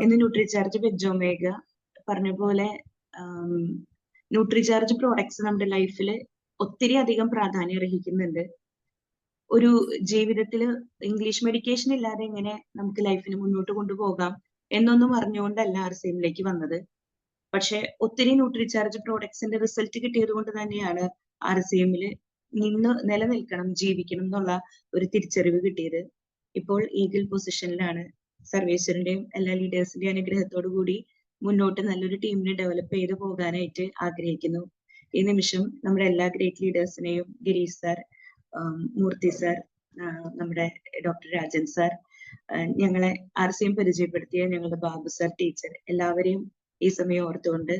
ഇന്ന് Nutricharge veg omega പറഞ്ഞ പോലെ ന്യൂട്രിചാർജ് പ്രോഡക്ട്സ് നമ്മുടെ ലൈഫിൽ ഒത്തിരി അധികം പ്രാധാന്യം അർഹിക്കുന്നുണ്ട്. ഒരു ജീവിതത്തിൽ ഇംഗ്ലീഷ് മെഡിക്കേഷൻ ഇല്ലാതെ എങ്ങനെ നമുക്ക് ലൈഫിന് മുന്നോട്ട് കൊണ്ടുപോകാം എന്നൊന്നും അറിഞ്ഞുകൊണ്ടല്ല RCMലേക്ക് വന്നത്. പക്ഷെ ഒത്തിരി ന്യൂട്രിചാർജ് പ്രോഡക്ട്സിന്റെ റിസൾട്ട് കിട്ടിയത് കൊണ്ട് തന്നെയാണ് RCMൽ നിന്ന് നിലനിൽക്കണം, ജീവിക്കണം എന്നുള്ള ഒരു തിരിച്ചറിവ് കിട്ടിയത്. ഇപ്പോൾ ഈഗിൾ പൊസിഷനിലാണ്. സർവേശ്വരന്റെയും എല്ലാ ലീഡേഴ്സിന്റെയും അനുഗ്രഹത്തോടു കൂടി മുന്നോട്ട് നല്ലൊരു ടീമിനെ ഡെവലപ്പ് ചെയ്ത് പോകാനായിട്ട് ആഗ്രഹിക്കുന്നു. ഈ നിമിഷം നമ്മുടെ എല്ലാ ഗ്രേറ്റ് ലീഡേഴ്സിനെയും ഗിരീഷ് സാർ, മൂർത്തി സാർ, നമ്മുടെ ഡോക്ടർ രാജൻ സാർ, ഞങ്ങളെ RCM പരിചയപ്പെടുത്തിയ ഞങ്ങളുടെ ബാബു സാർ ടീച്ചർ, എല്ലാവരെയും ഈ സമയം ഓർത്തുകൊണ്ട്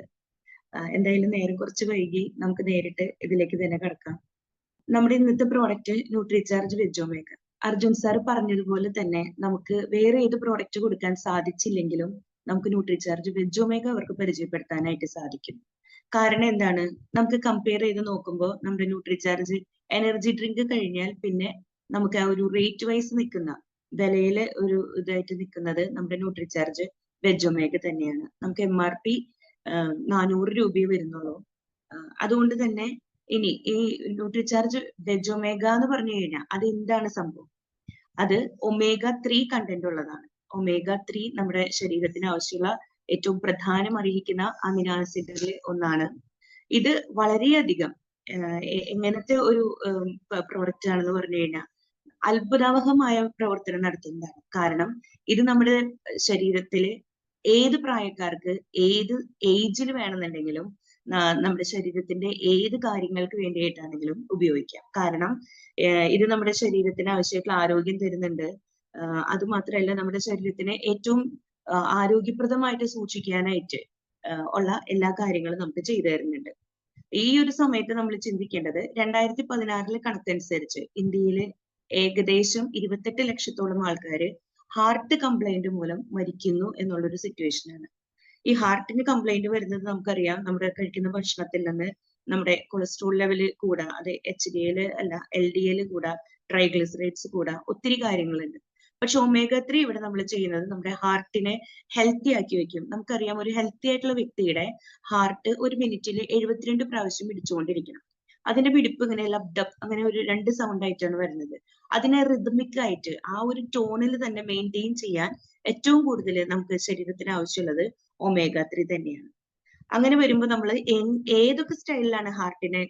എന്തായാലും നേരം കുറച്ച് വൈകി നമുക്ക് നേരിട്ട് ഇതിലേക്ക് തന്നെ കടക്കാം. നമ്മുടെ ഇന്നത്തെ product Nutricharge veg omega. Arjun sir പറഞ്ഞതുപോലെ തന്നെ നമുക്ക് വേറെ ഏത് പ്രോഡക്റ്റ് കൊടുക്കാൻ സാധിച്ചില്ലെങ്കിലും നമുക്ക് ന്യൂട്രിചാർജ് വെജ് ഒമേഗ അവർക്ക് പരിചയപ്പെടുത്താനായിട്ട് സാധിക്കും. കാരണം എന്താണ്, നമുക്ക് കമ്പയർ ചെയ്ത് നോക്കുമ്പോൾ നമ്മുടെ ന്യൂട്രിചാർജ് എനർജി ഡ്രിങ്ക് കഴിഞ്ഞാൽ പിന്നെ നമുക്ക് ആ ഒരു റേറ്റ് വൈസ് നിൽക്കുന്ന വിലയിലെ ഒരു ഇതായിട്ട് നിൽക്കുന്നത് നമ്മുടെ ന്യൂട്രിചാർജ് വെജ് ഒമേഗ തന്നെയാണ്. നമുക്ക് MRP 400 രൂപയെ വരുന്നുള്ളൂ. അതുകൊണ്ട് തന്നെ ഇനി ഈ ന്യൂട്രിചാർജ് വെജ് ഒമേഗ എന്ന് പറഞ്ഞു കഴിഞ്ഞാൽ അത് എന്താണ് സംഭവം? അത് omega-3 കണ്ടന്റ് ഉള്ളതാണ്. omega-3 നമ്മുടെ ശരീരത്തിന് ആവശ്യമുള്ള ഏറ്റവും പ്രധാനം അർഹിക്കുന്ന അമിനോ ആസിഡുകളിൽ ഒന്നാണ്. ഇത് വളരെയധികം എങ്ങനത്തെ ഒരു പ്രോഡക്റ്റ് ആണെന്ന് പറഞ്ഞു കഴിഞ്ഞാൽ അത്ഭുതാവഹമായ പ്രവർത്തനം നടത്തുന്നതാണ്. കാരണം ഇത് നമ്മുടെ ശരീരത്തില് ഏത് പ്രായക്കാർക്ക് ഏത് ഏജിൽ വേണമെന്നുണ്ടെങ്കിലും നമ്മുടെ ശരീരത്തിന്റെ ഏത് കാര്യങ്ങൾക്ക് വേണ്ടിയിട്ടാണെങ്കിലും ഉപയോഗിക്കാം. കാരണം ഇത് നമ്മുടെ ശരീരത്തിന് ആവശ്യമായിട്ടുള്ള ആരോഗ്യം തരുന്നുണ്ട്. അതുമാത്രമല്ല നമ്മുടെ ശരീരത്തിനെ ഏറ്റവും ആരോഗ്യപ്രദമായിട്ട് സൂക്ഷിക്കാനായിട്ട് ഉള്ള എല്ലാ കാര്യങ്ങളും നമുക്ക് ചെയ്തു തരുന്നുണ്ട്. ഈ ഒരു സമയത്ത് നമ്മൾ ചിന്തിക്കേണ്ടത് 2016 കണക്കനുസരിച്ച് ഇന്ത്യയിലെ ഏകദേശം 28 ലക്ഷത്തോളം ആൾക്കാര് ഹാർട്ട് കംപ്ലൈന്റ് മൂലം മരിക്കുന്നു എന്നുള്ളൊരു സിറ്റുവേഷനാണ്. ഈ ഹാർട്ടിന് കംപ്ലൈന്റ് വരുന്നത് നമുക്കറിയാം, നമ്മുടെ കഴിക്കുന്ന ഭക്ഷണത്തിൽ നിന്ന് നമ്മുടെ കൊളസ്ട്രോൾ ലെവല് കൂടാ, അത് HDL അല്ല LDL കൂടാ, ട്രൈഗ്ലിസറൈഡ്സ് കൂടാ, ഒത്തിരി കാര്യങ്ങളുണ്ട്. പക്ഷെ omega-3 ഇവിടെ നമ്മൾ ചെയ്യുന്നത് നമ്മുടെ ഹാർട്ടിനെ ഹെൽത്തി ആക്കി വെക്കും. നമുക്കറിയാം, ഒരു ഹെൽത്തി ആയിട്ടുള്ള വ്യക്തിയുടെ ഹാർട്ട് ഒരു മിനിറ്റിൽ 72 പ്രാവശ്യം പിടിച്ചുകൊണ്ടിരിക്കണം. അതിന്റെ പിടിപ്പ് ഇങ്ങനെ ലബ്ഡപ്പ് അങ്ങനെ ഒരു 2 സൗണ്ട് ആയിട്ടാണ് വരുന്നത്. അതിനെ റിതമിക് ആയിട്ട് ആ ഒരു ടോണിൽ തന്നെ മെയിൻറ്റെയിൻ ചെയ്യാൻ ഏറ്റവും കൂടുതൽ നമുക്ക് ശരീരത്തിന് ആവശ്യമുള്ളത് omega-3 തന്നെയാണ്. അങ്ങനെ വരുമ്പോൾ നമ്മൾ ഏതൊക്കെ സ്റ്റൈലിലാണ് ഹാർട്ടിനെ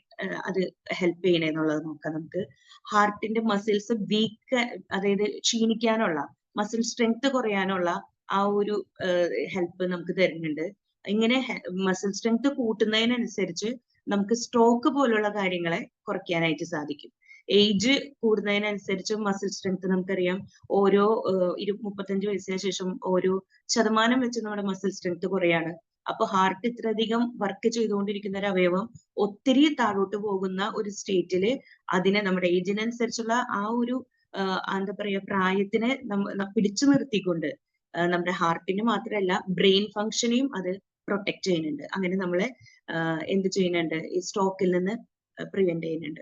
അത് ഹെൽപ്പ് ചെയ്യണെന്നുള്ളത് നോക്കാം. നമുക്ക് ഹാർട്ടിന്റെ മസിൽസ് വീക്ക്, അതായത് ക്ഷീണിക്കാനുള്ള, മസിൽ സ്ട്രെങ്ത് കുറയാനുള്ള ആ ഒരു ഹെൽപ്പ് നമുക്ക് തരുന്നുണ്ട്. ഇങ്ങനെ മസിൽ സ്ട്രെങ്ത് കൂട്ടുന്നതിനനുസരിച്ച് നമുക്ക് സ്ട്രോക്ക് പോലുള്ള കാര്യങ്ങളെ കുറയ്ക്കാനായിട്ട് സാധിക്കും. ഏജ് കൂടുന്നതിനനുസരിച്ച് മസിൽ സ്ട്രെങ്ത് നമുക്കറിയാം, ഓരോ 35 വയസ്സിന് ശേഷം ഓരോ ശതമാനം വെച്ച് നമ്മുടെ മസിൽ സ്ട്രെങ്ത് കുറയാണ്. അപ്പൊ ഹാർട്ട് ഇത്രയധികം വർക്ക് ചെയ്തുകൊണ്ടിരിക്കുന്ന ഒരു അവയവം ഒത്തിരി താഴോട്ട് പോകുന്ന ഒരു സ്റ്റേറ്റില് അതിനെ നമ്മുടെ ഏജിനനുസരിച്ചുള്ള ആ ഒരു എന്താ പറയാ പ്രായത്തിനെ പിടിച്ചു നിർത്തിക്കൊണ്ട് നമ്മുടെ ഹാർട്ടിന് മാത്രമല്ല ബ്രെയിൻ ഫങ്ഷനെയും അത് പ്രൊട്ടക്ട് ചെയ്യുന്നുണ്ട്. അങ്ങനെ നമ്മളെ എന്ത് ചെയ്യുന്നുണ്ട്, ഈ സ്ട്രോക്കിൽ നിന്ന് പ്രിവെന്റ് ചെയ്യുന്നുണ്ട്.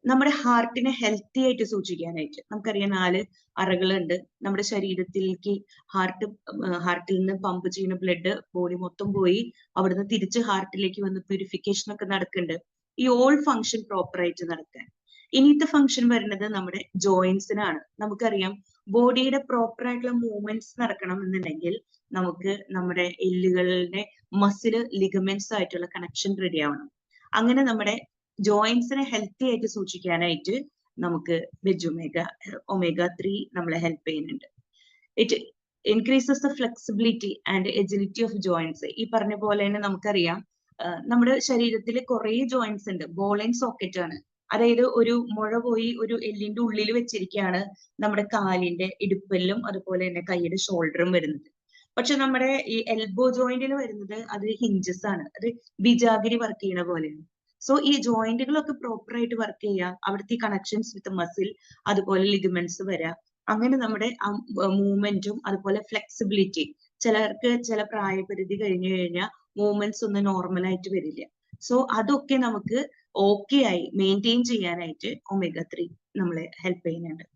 നമ്മുടെ ഹാർട്ടിനെ ഹെൽത്തി ആയിട്ട് സൂക്ഷിക്കാനായിട്ട് നമുക്കറിയാം 4 അറകളുണ്ട്. നമ്മുടെ ശരീരത്തിലേക്ക് ഹാർട്ടിൽ നിന്ന് പമ്പ് ചെയ്യുന്ന ബ്ലഡ് ബോഡി മൊത്തം പോയി അവിടുന്ന് തിരിച്ച് ഹാർട്ടിലേക്ക് വന്ന് പ്യൂരിഫിക്കേഷൻ ഒക്കെ നടക്കുന്നുണ്ട്. ഈ ഓൾ ഫങ്ഷൻ പ്രോപ്പർ ആയിട്ട് നടക്കാൻ. ഇനിത്തെ ഫങ്ഷൻ വരുന്നത് നമ്മുടെ ജോയിന്റ്സിനാണ്. നമുക്കറിയാം, ബോഡിയുടെ പ്രോപ്പർ ആയിട്ടുള്ള മൂവ്മെന്റ്സ് നടക്കണം എന്നുണ്ടെങ്കിൽ നമുക്ക് നമ്മുടെ എല്ലുകളുടെ മസിൽ ലിഗമെന്റ്സ് ആയിട്ടുള്ള കണക്ഷൻ റെഡി ആവണം. അങ്ങനെ നമ്മുടെ ജോയിന്റ്സിനെ ഹെൽത്തി ആയിട്ട് സൂക്ഷിക്കാനായിട്ട് നമുക്ക് വെജ് omega-3 നമ്മളെ ഹെൽപ്പ് ചെയ്യുന്നുണ്ട്. It increases the flexibility and agility of joints. ഈ പറഞ്ഞ പോലെ തന്നെ നമുക്കറിയാം, നമ്മുടെ ശരീരത്തിൽ കുറെ ജോയിന്റ്സ് ഉണ്ട്. ബോൾ ആൻഡ് സോക്കറ്റ് ആണ്. അതായത് ഒരു മുഴ പോയി ഒരു എല്ലിന്റെ ഉള്ളിൽ വെച്ചിരിക്കുകയാണ് നമ്മുടെ കാലിന്റെ ഇടുപ്പെല്ലും അതുപോലെ തന്നെ കൈയുടെ ഷോൾഡറും വരുന്നത്. പക്ഷെ നമ്മുടെ ഈ എൽബോ ജോയിന്റിൽ വരുന്നത് അത് ഹിഞ്ചസ് ആണ്. അത് ബിജാഗിരി വർക്ക് ചെയ്യണ പോലെയാണ്. സോ ഈ ജോയിന്റുകളൊക്കെ പ്രോപ്പർ ആയിട്ട് വർക്ക് ചെയ്യുക, അവിടുത്തെ കണക്ഷൻസ് വിത്ത് മസിൽ അതുപോലെ ലിഗമെന്റ്സ് വരാം. അങ്ങനെ നമ്മുടെ മൂവ്മെന്റും അതുപോലെ ഫ്ലെക്സിബിലിറ്റി, ചിലർക്ക് ചില പ്രായപരിധി കഴിഞ്ഞു കഴിഞ്ഞാൽ മൂവ്മെന്റ്സ് ഒന്നും നോർമൽ ആയിട്ട് വരില്ല. സോ അതൊക്കെ നമുക്ക് ഓക്കെ ആയി മെയിൻറ്റെയിൻ ചെയ്യാനായിട്ട് omega-3 നമ്മളെ ഹെൽപ്പ് ചെയ്യുന്നുണ്ട്.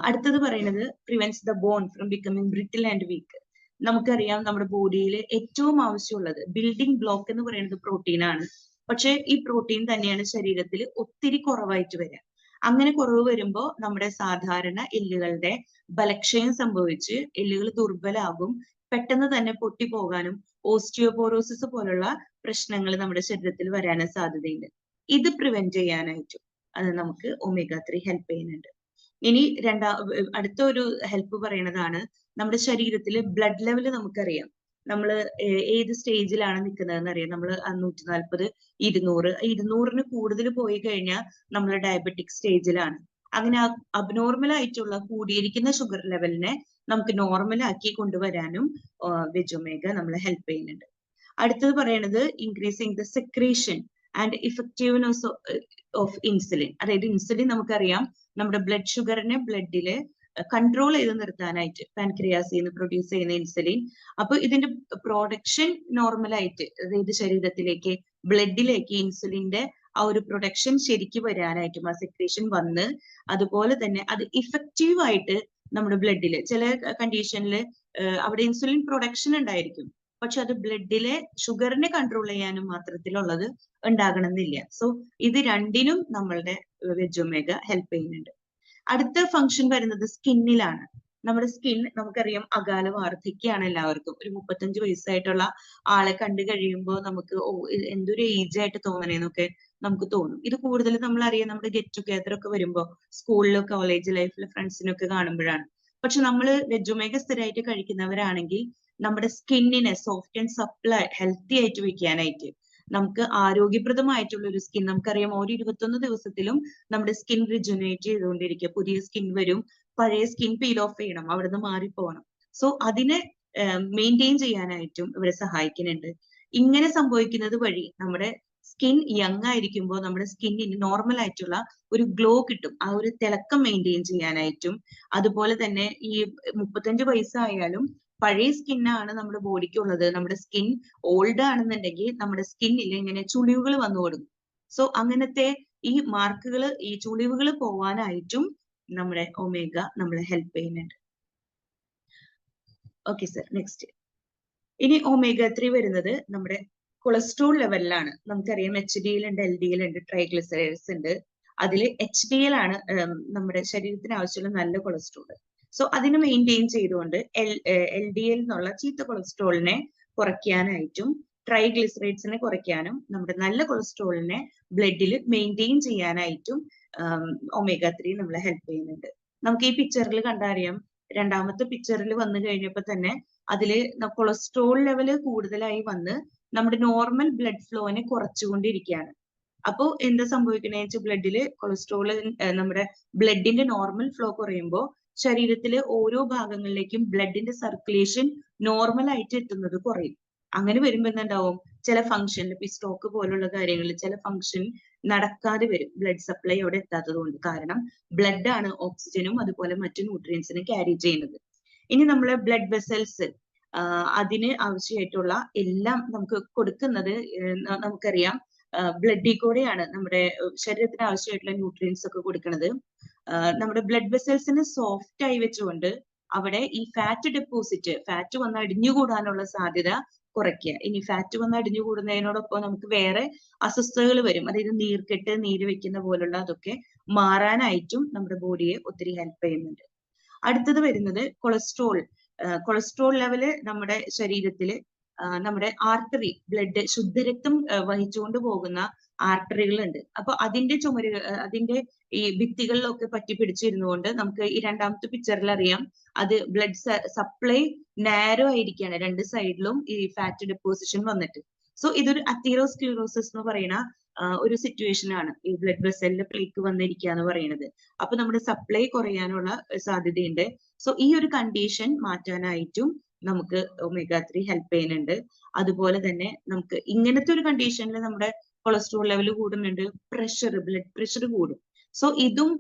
അടുത്തത് പറയുന്നത് prevents the bone from becoming brittle and week. നമുക്കറിയാം നമ്മുടെ ബോഡിയിൽ ഏറ്റവും ആവശ്യമുള്ളത് ബിൽഡിംഗ് ബ്ലോക്ക് എന്ന് പറയുന്നത് പ്രോട്ടീൻ ആണ്. പക്ഷെ ഈ പ്രോട്ടീൻ തന്നെയാണ് ശരീരത്തിൽ ഒത്തിരി കുറവായിട്ട് വരിക. അങ്ങനെ കുറവ് വരുമ്പോൾ നമ്മുടെ സാധാരണ എല്ലുകളുടെ ബലക്ഷയം സംഭവിച്ച് എല്ലുകൾ ദുർബലാകും, പെട്ടെന്ന് തന്നെ പൊട്ടിപ്പോകാനും ഓസ്റ്റിയോപോറോസിസ് പോലുള്ള പ്രശ്നങ്ങൾ നമ്മുടെ ശരീരത്തിൽ വരാനും സാധ്യതയുണ്ട്. ഇത് പ്രിവെന്റ് ചെയ്യാനായിട്ടും അത് നമുക്ക് omega-3 ഹെൽപ്പ് ചെയ്യുന്നുണ്ട്. ഇനി അടുത്ത ഒരു ഹെൽപ്പ് പറയുന്നതാണ് നമ്മുടെ ശരീരത്തില് ബ്ലഡ് ലെവൽ നമുക്കറിയാം. നമ്മൾ ഏത് സ്റ്റേജിലാണ് നിൽക്കുന്നതെന്ന് അറിയാം. നമ്മൾ 140, 200, 200ന് കൂടുതൽ പോയി കഴിഞ്ഞാൽ നമ്മൾ ഡയബറ്റിക് സ്റ്റേജിലാണ്. അങ്ങനെ അബ്നോർമൽ ആയിട്ടുള്ള കൂടിയിരിക്കുന്ന ഷുഗർ ലെവലിനെ നമുക്ക് നോർമൽ ആക്കി കൊണ്ടുവരാനും വെജ് ഒമേഗ നമ്മളെ ഹെൽപ്പ് ചെയ്യുന്നുണ്ട്. അടുത്തത് പറയുന്നത് increasing the secretion and effectiveness of insulin. അതായത് ഇൻസുലിൻ നമുക്കറിയാം നമ്മുടെ ബ്ലഡ് ഷുഗറിനെ ബ്ലഡില് കൺട്രോൾ ചെയ്ത് നിർത്താനായിട്ട് പാൻക്രിയാസിൽ നിന്ന് പ്രൊഡ്യൂസ് ചെയ്യുന്ന ഇൻസുലിൻ. അപ്പൊ ഇതിന്റെ പ്രൊഡക്ഷൻ നോർമലായിട്ട്, അതായത് ശരീരത്തിലേക്ക് ബ്ലഡിലേക്ക് ഇൻസുലിന്റെ ആ ഒരു പ്രൊഡക്ഷൻ ശരിക്കും വരാനായിട്ടും ആ സെക്രീഷൻ വന്ന് അതുപോലെ തന്നെ അത് ഇഫക്റ്റീവ് ആയിട്ട് നമ്മുടെ ബ്ലഡില് ചില കണ്ടീഷനിൽ അവിടെ ഇൻസുലിൻ പ്രൊഡക്ഷൻ ഉണ്ടായിരിക്കും, പക്ഷെ അത് ബ്ലഡിലെ ഷുഗറിനെ കൺട്രോൾ ചെയ്യാനും മാത്രത്തിലുള്ളത് ഉണ്ടാകണമെന്നില്ല. സോ ഇത് രണ്ടിനും നമ്മളുടെ വെജ് ഒമേഗ ഹെൽപ്പ് ചെയ്യുന്നുണ്ട്. അടുത്ത ഫംഗ്ഷൻ വരുന്നത് സ്കിന്നിലാണ്. നമ്മുടെ സ്കിൻ നമുക്കറിയാം അകാല വാർദ്ധക്യാണ് എല്ലാവർക്കും. ഒരു 35 വയസ്സായിട്ടുള്ള ആളെ കണ്ടു കഴിയുമ്പോൾ നമുക്ക് എന്തൊരു ഏജ് ആയിട്ട് തോന്നണേന്നൊക്കെ നമുക്ക് തോന്നും. ഇത് കൂടുതൽ നമ്മൾ അറിയാം നമ്മുടെ ഗെറ്റ് ടുഗെദർ ഒക്കെ വരുമ്പോൾ സ്കൂളിലോ കോളേജ് ലൈഫിൽ ഫ്രണ്ട്സിനൊക്കെ കാണുമ്പോഴാണ്. പക്ഷെ നമ്മൾ വെജ് ഒമേഗ സ്ഥിരമായിട്ട് കഴിക്കുന്നവരാണെങ്കിൽ നമ്മുടെ സ്കിന്നിനെ സോഫ്റ്റ് ആൻഡ് സപ്ലൈ ഹെൽത്തി ആയിട്ട് വെക്കാനായിട്ട് നമുക്ക് ആരോഗ്യപ്രദമായിട്ടുള്ള ഒരു സ്കിൻ, നമുക്കറിയാം ഓരോ 21 ദിവസത്തിലും നമ്മുടെ സ്കിൻ റിജുനേറ്റ് ചെയ്തുകൊണ്ടിരിക്കുക. പുതിയ സ്കിൻ വരും, പഴയ സ്കിൻ പീൽ ഓഫ് ചെയ്യണം, അവിടുന്ന് മാറിപ്പോകണം. സോ അതിനെ മെയിൻറ്റെയിൻ ചെയ്യാനായിട്ടും ഇവരെ സഹായിക്കുന്നുണ്ട്. ഇങ്ങനെ സംഭവിക്കുന്നത് വഴി നമ്മുടെ സ്കിൻ യങ് ആയിരിക്കുമ്പോൾ നമ്മുടെ സ്കിന്നിന് നോർമൽ ആയിട്ടുള്ള ഒരു ഗ്ലോ കിട്ടും, ആ ഒരു തിളക്കം മെയിൻറ്റെയിൻ ചെയ്യാനായിട്ടും. അതുപോലെ തന്നെ ഈ 35 വയസ്സായാലും പഴയ സ്കിന്നാണ് നമ്മുടെ ബോഡിക്ക് ഉള്ളത്. നമ്മുടെ സ്കിൻ ഓൾഡ് ആണെന്നുണ്ടെങ്കിൽ നമ്മുടെ സ്കിന്നിൽ ഇങ്ങനെ ചുളിവുകൾ വന്നു കൊടുക്കും. സോ അങ്ങനത്തെ ഈ മാർക്കുകൾ, ഈ ചുളിവുകൾ പോവാനായിട്ടും നമ്മുടെ ഒമേഗ നമ്മളെ ഹെൽപ്പ് ചെയ്യുന്നുണ്ട്. Okay sir, next. ഇനി omega-3 വരുന്നത് നമ്മുടെ കൊളസ്ട്രോൾ ലെവലിലാണ്. നമുക്കറിയാം HDL ഉണ്ട്, LDL ഉണ്ട്, ട്രൈഗ്ലിസറൈഡ്സ് ഉണ്ട്. അതിൽ HDL ആണ് നമ്മുടെ ശരീരത്തിന് ആവശ്യമുള്ള നല്ല കൊളസ്ട്രോൾ. സോ അതിനെ മെയിൻറ്റെയിൻ ചെയ്തുകൊണ്ട് LDL എന്നുള്ള ചീത്ത കൊളസ്ട്രോളിനെ കുറയ്ക്കാനായിട്ടും ട്രൈഗ്ലിസറൈഡ്സിനെ കുറയ്ക്കാനും നമ്മുടെ നല്ല കൊളസ്ട്രോളിനെ ബ്ലഡിൽ മെയിൻറ്റെയിൻ ചെയ്യാനായിട്ടും omega-3 നമ്മളെ ഹെൽപ്പ് ചെയ്യുന്നുണ്ട്. നമുക്ക് ഈ പിക്ചറിൽ കണ്ടറിയാം, രണ്ടാമത്തെ പിക്ചറിൽ വന്നു കഴിഞ്ഞപ്പോൾ തന്നെ അതില് കൊളസ്ട്രോൾ ലെവല് കൂടുതലായി വന്ന് നമ്മുടെ നോർമൽ ബ്ലഡ് ഫ്ലോനെ കുറച്ചുകൊണ്ടിരിക്കുകയാണ്. അപ്പോൾ എന്താ സംഭവിക്കണേ വെച്ചാൽ ബ്ലഡില് കൊളസ്ട്രോള് നമ്മുടെ ബ്ലഡിന്റെ നോർമൽ ഫ്ലോ കുറയുമ്പോൾ ശരീരത്തിലെ ഓരോ ഭാഗങ്ങളിലേക്കും ബ്ലഡിന്റെ സർക്കുലേഷൻ നോർമൽ ആയിട്ട് എത്തുന്നത് കുറയും. അങ്ങനെ വരുമ്പോൾ എന്തുണ്ടാവും, ചില ഫംഗ്ഷനിൽ ഇപ്പൊ സ്ട്രോക്ക് പോലുള്ള കാര്യങ്ങളിൽ ചില ഫംഗ്ഷൻ നടക്കാതെ വരും, ബ്ലഡ് സപ്ലൈ അവിടെ എത്താത്തത് കൊണ്ട്. കാരണം ബ്ലഡ് ആണ് ഓക്സിജനും അതുപോലെ മറ്റു ന്യൂട്രിയൻസിനെ ക്യാരി ചെയ്യുന്നത്. ഇനി നമ്മളെ ബ്ലഡ് വെസൽസ്, അതിന് ആവശ്യമായിട്ടുള്ള എല്ലാം നമുക്ക് കൊടുക്കുന്നത് നമുക്കറിയാം ബ്ലഡിൽ കൂടെയാണ് നമ്മുടെ ശരീരത്തിന് ആവശ്യമായിട്ടുള്ള ന്യൂട്രിയൻസ് ഒക്കെ കൊടുക്കുന്നത്. നമ്മുടെ ബ്ലഡ് വെസൽസിന് സോഫ്റ്റ് ആയി വെച്ചുകൊണ്ട് അവിടെ ഈ ഫാറ്റ് ഡെപ്പോസിറ്റ്, ഫാറ്റ് വന്ന് അടിഞ്ഞുകൂടാനുള്ള സാധ്യത കുറയ്ക്കുക. ഇനി ഫാറ്റ് വന്ന് അടിഞ്ഞുകൂടുന്നതിനോടൊപ്പം നമുക്ക് വേറെ അസ്വസ്ഥതകൾ വരും, അതായത് നീർക്കെട്ട്, നീര് വെക്കുന്ന പോലുള്ള അതൊക്കെ മാറാനായിട്ടും നമ്മുടെ ബോഡിയെ ഒത്തിരി ഹെൽപ്പ് ചെയ്യുന്നുണ്ട്. അടുത്തത് വരുന്നത് കൊളസ്ട്രോൾ. കൊളസ്ട്രോൾ ലെവല് നമ്മുടെ ശരീരത്തില് നമ്മുടെ ആർട്ടറി, ബ്ലഡ് ശുദ്ധരക്തം വഹിച്ചുകൊണ്ട് പോകുന്ന ആർട്ടറികളുണ്ട്. അപ്പൊ അതിന്റെ അതിന്റെ ഈ ഭിത്തികളിലൊക്കെ പറ്റി പിടിച്ചിരുന്നുകൊണ്ട് നമുക്ക് ഈ രണ്ടാമത്തെ പിക്ചറിൽ അറിയാം അത് ബ്ലഡ് സപ്ലൈ നാരോ ആയിരിക്കുകയാണ്, രണ്ട് സൈഡിലും ഈ ഫാറ്റ് ഡെപ്പോസിഷൻ വന്നിട്ട്. സോ ഇതൊരു അത്തീറോസ്ക്ലിറോസിസ് എന്ന് പറയുന്ന ഒരു സിറ്റുവേഷൻ ആണ്, ഈ ബ്ലഡ് വെസലിൽ പ്ലേക്ക് വന്നിരിക്കുക എന്ന് പറയുന്നത്. അപ്പൊ നമ്മുടെ സപ്ലൈ കുറയാനുള്ള സാധ്യതയുണ്ട്. സോ ഈ ഒരു കണ്ടീഷൻ മാറ്റാനായിട്ടും നമുക്ക് omega-3 ഹെൽപ്പ് ചെയ്യുന്നുണ്ട്. അതുപോലെ തന്നെ നമുക്ക് ഇങ്ങനത്തെ ഒരു കണ്ടീഷനിൽ നമ്മുടെ കൊളസ്ട്രോൾ ലെവൽ കൂടുന്നുണ്ട്, പ്രഷർ, ബ്ലഡ് പ്രഷർ കൂടും. സോ ഇതും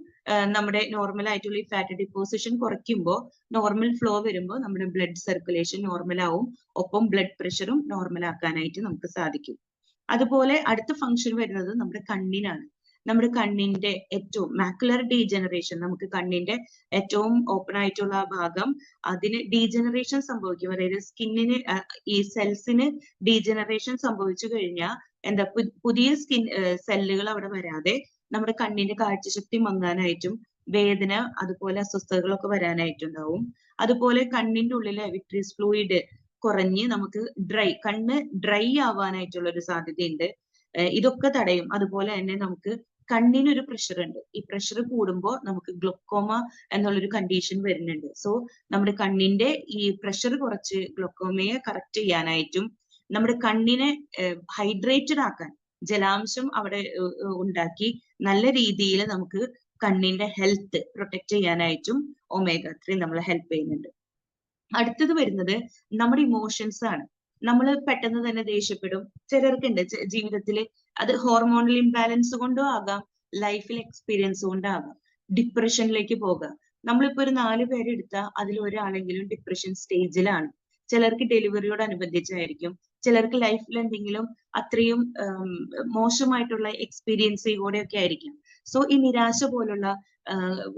നമ്മുടെ നോർമൽ ആയിട്ടുള്ള ഈ ഫാറ്റ് ഡിപ്പോസിഷൻ കുറയ്ക്കുമ്പോൾ നോർമൽ ഫ്ലോ വരുമ്പോൾ നമ്മുടെ ബ്ലഡ് സർക്കുലേഷൻ നോർമൽ ആവും, ഒപ്പം ബ്ലഡ് പ്രഷറും നോർമൽ ആക്കാനായിട്ട് നമുക്ക് സാധിക്കും. അതുപോലെ അടുത്ത ഫംഗ്ഷൻ വരുന്നത് നമ്മുടെ കണ്ണിനാണ്. നമ്മുടെ കണ്ണിന്റെ ഏറ്റവും മാക്കുലർ ഡീജനറേഷൻ, നമുക്ക് കണ്ണിന്റെ ഏറ്റവും ഓപ്പൺ ആയിട്ടുള്ള ആ ഭാഗം അതിന് ഡീജനറേഷൻ സംഭവിക്കും. അതായത് സ്കിന്നിന് ഈ സെൽസിന് ഡീജനറേഷൻ സംഭവിച്ചു കഴിഞ്ഞാൽ എന്താ പുതിയ സ്കിൻ സെല്ലുകൾ അവിടെ വരാതെ നമ്മുടെ കണ്ണിന്റെ കാഴ്ചശക്തി മങ്ങാനായിട്ടും വേദന അതുപോലെ അസ്വസ്ഥതകളൊക്കെ വരാനായിട്ടുണ്ടാവും. അതുപോലെ കണ്ണിന്റെ ഉള്ളിലെ വിട്രിയസ് ഫ്ലൂയിഡ് കുറഞ്ഞ് നമുക്ക് കണ്ണ് ഡ്രൈ ആവാനായിട്ടുള്ള ഒരു സാധ്യതയുണ്ട്. ഇതൊക്കെ തടയും. അതുപോലെ തന്നെ നമുക്ക് കണ്ണിനൊരു പ്രഷർ ഉണ്ട്. ഈ പ്രഷർ കൂടുമ്പോൾ നമുക്ക് ഗ്ലോക്കോമ എന്നുള്ളൊരു കണ്ടീഷൻ വരുന്നുണ്ട്. സോ നമ്മുടെ കണ്ണിന്റെ ഈ പ്രഷർ കുറച്ച് ഗ്ലോക്കോമയെ കറക്റ്റ് ചെയ്യാനായിട്ടും നമ്മുടെ കണ്ണിനെ ഹൈഡ്രേറ്റഡ് ആക്കാൻ, ജലാംശം അവിടെ ഉണ്ടാക്കി നല്ല രീതിയിൽ നമുക്ക് കണ്ണിന്റെ ഹെൽത്ത് പ്രൊട്ടക്ട് ചെയ്യാനായിട്ടും omega-3 നമ്മളെ ഹെൽപ്പ് ചെയ്യുന്നുണ്ട്. അടുത്തത് വരുന്നത് നമ്മുടെ ഇമോഷൻസ് ആണ്. നമ്മൾ പെട്ടെന്ന് തന്നെ ദേഷ്യപ്പെടും. ചിലർക്കുണ്ട് ജീവിതത്തിൽ അത് ഹോർമോണൽ ഇംബാലൻസ് കൊണ്ടും ആകാം, ലൈഫിൽ എക്സ്പീരിയൻസ് കൊണ്ടാകാം, ഡിപ്രഷനിലേക്ക് പോകാം. നമ്മളിപ്പോ ഒരു 4 പേരെ എടുത്താൽ അതിൽ ഒരാളെങ്കിലും ഡിപ്രഷൻ സ്റ്റേജിലാണ്. ചിലർക്ക് ഡെലിവറിയോടനുബന്ധിച്ചായിരിക്കും, ചിലർക്ക് ലൈഫിൽ എന്തെങ്കിലും അത്രയും മോശമായിട്ടുള്ള എക്സ്പീരിയൻസിലൂടെയൊക്കെ ആയിരിക്കും. സോ ഈ നിരാശ പോലുള്ള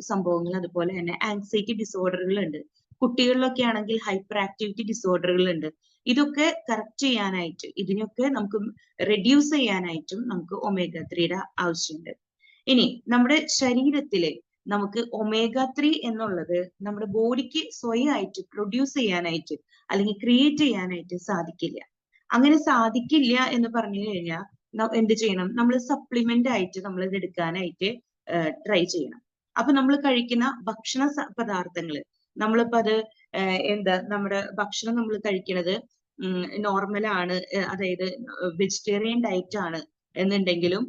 സംഭവങ്ങൾ, അതുപോലെ തന്നെ ആൻസൈറ്റി ഡിസോർഡറുകൾ ഉണ്ട്. കുട്ടികളിലൊക്കെ ആണെങ്കിൽ ഹൈപ്പർ ആക്ടിവിറ്റി ഡിസോർഡറുകൾ ഉണ്ട്. ഇതൊക്കെ കറക്റ്റ് ചെയ്യാനായിട്ട്, ഇതിനൊക്കെ നമുക്ക് റെഡ്യൂസ് ചെയ്യാനായിട്ടും നമുക്ക് omega-3 ആവശ്യമുണ്ട്. ഇനി നമ്മുടെ ശരീരത്തില് നമുക്ക് omega-3 എന്നുള്ളത് നമ്മുടെ ബോഡിക്ക് സ്വയമായിട്ട് പ്രൊഡ്യൂസ് ചെയ്യാനായിട്ട് അല്ലെങ്കിൽ ക്രിയേറ്റ് ചെയ്യാനായിട്ട് സാധിക്കില്ല. അങ്ങനെ സാധിക്കില്ല എന്ന് പറഞ്ഞു കഴിഞ്ഞാൽ എന്ത് ചെയ്യണം? നമ്മൾ സപ്ലിമെന്റ് ആയിട്ട് നമ്മൾ ഇത് എടുക്കാനായിട്ട് ട്രൈ ചെയ്യണം. അപ്പൊ നമ്മൾ കഴിക്കുന്ന ഭക്ഷണ പദാർത്ഥങ്ങൾ, നമ്മളിപ്പോ അത് നമ്മുടെ ഭക്ഷണം നമ്മൾ കഴിക്കുന്നത് നോർമലാണ്, അതായത് വെജിറ്റേറിയൻ ഡയറ്റ് ആണ് എന്നുണ്ടെങ്കിലും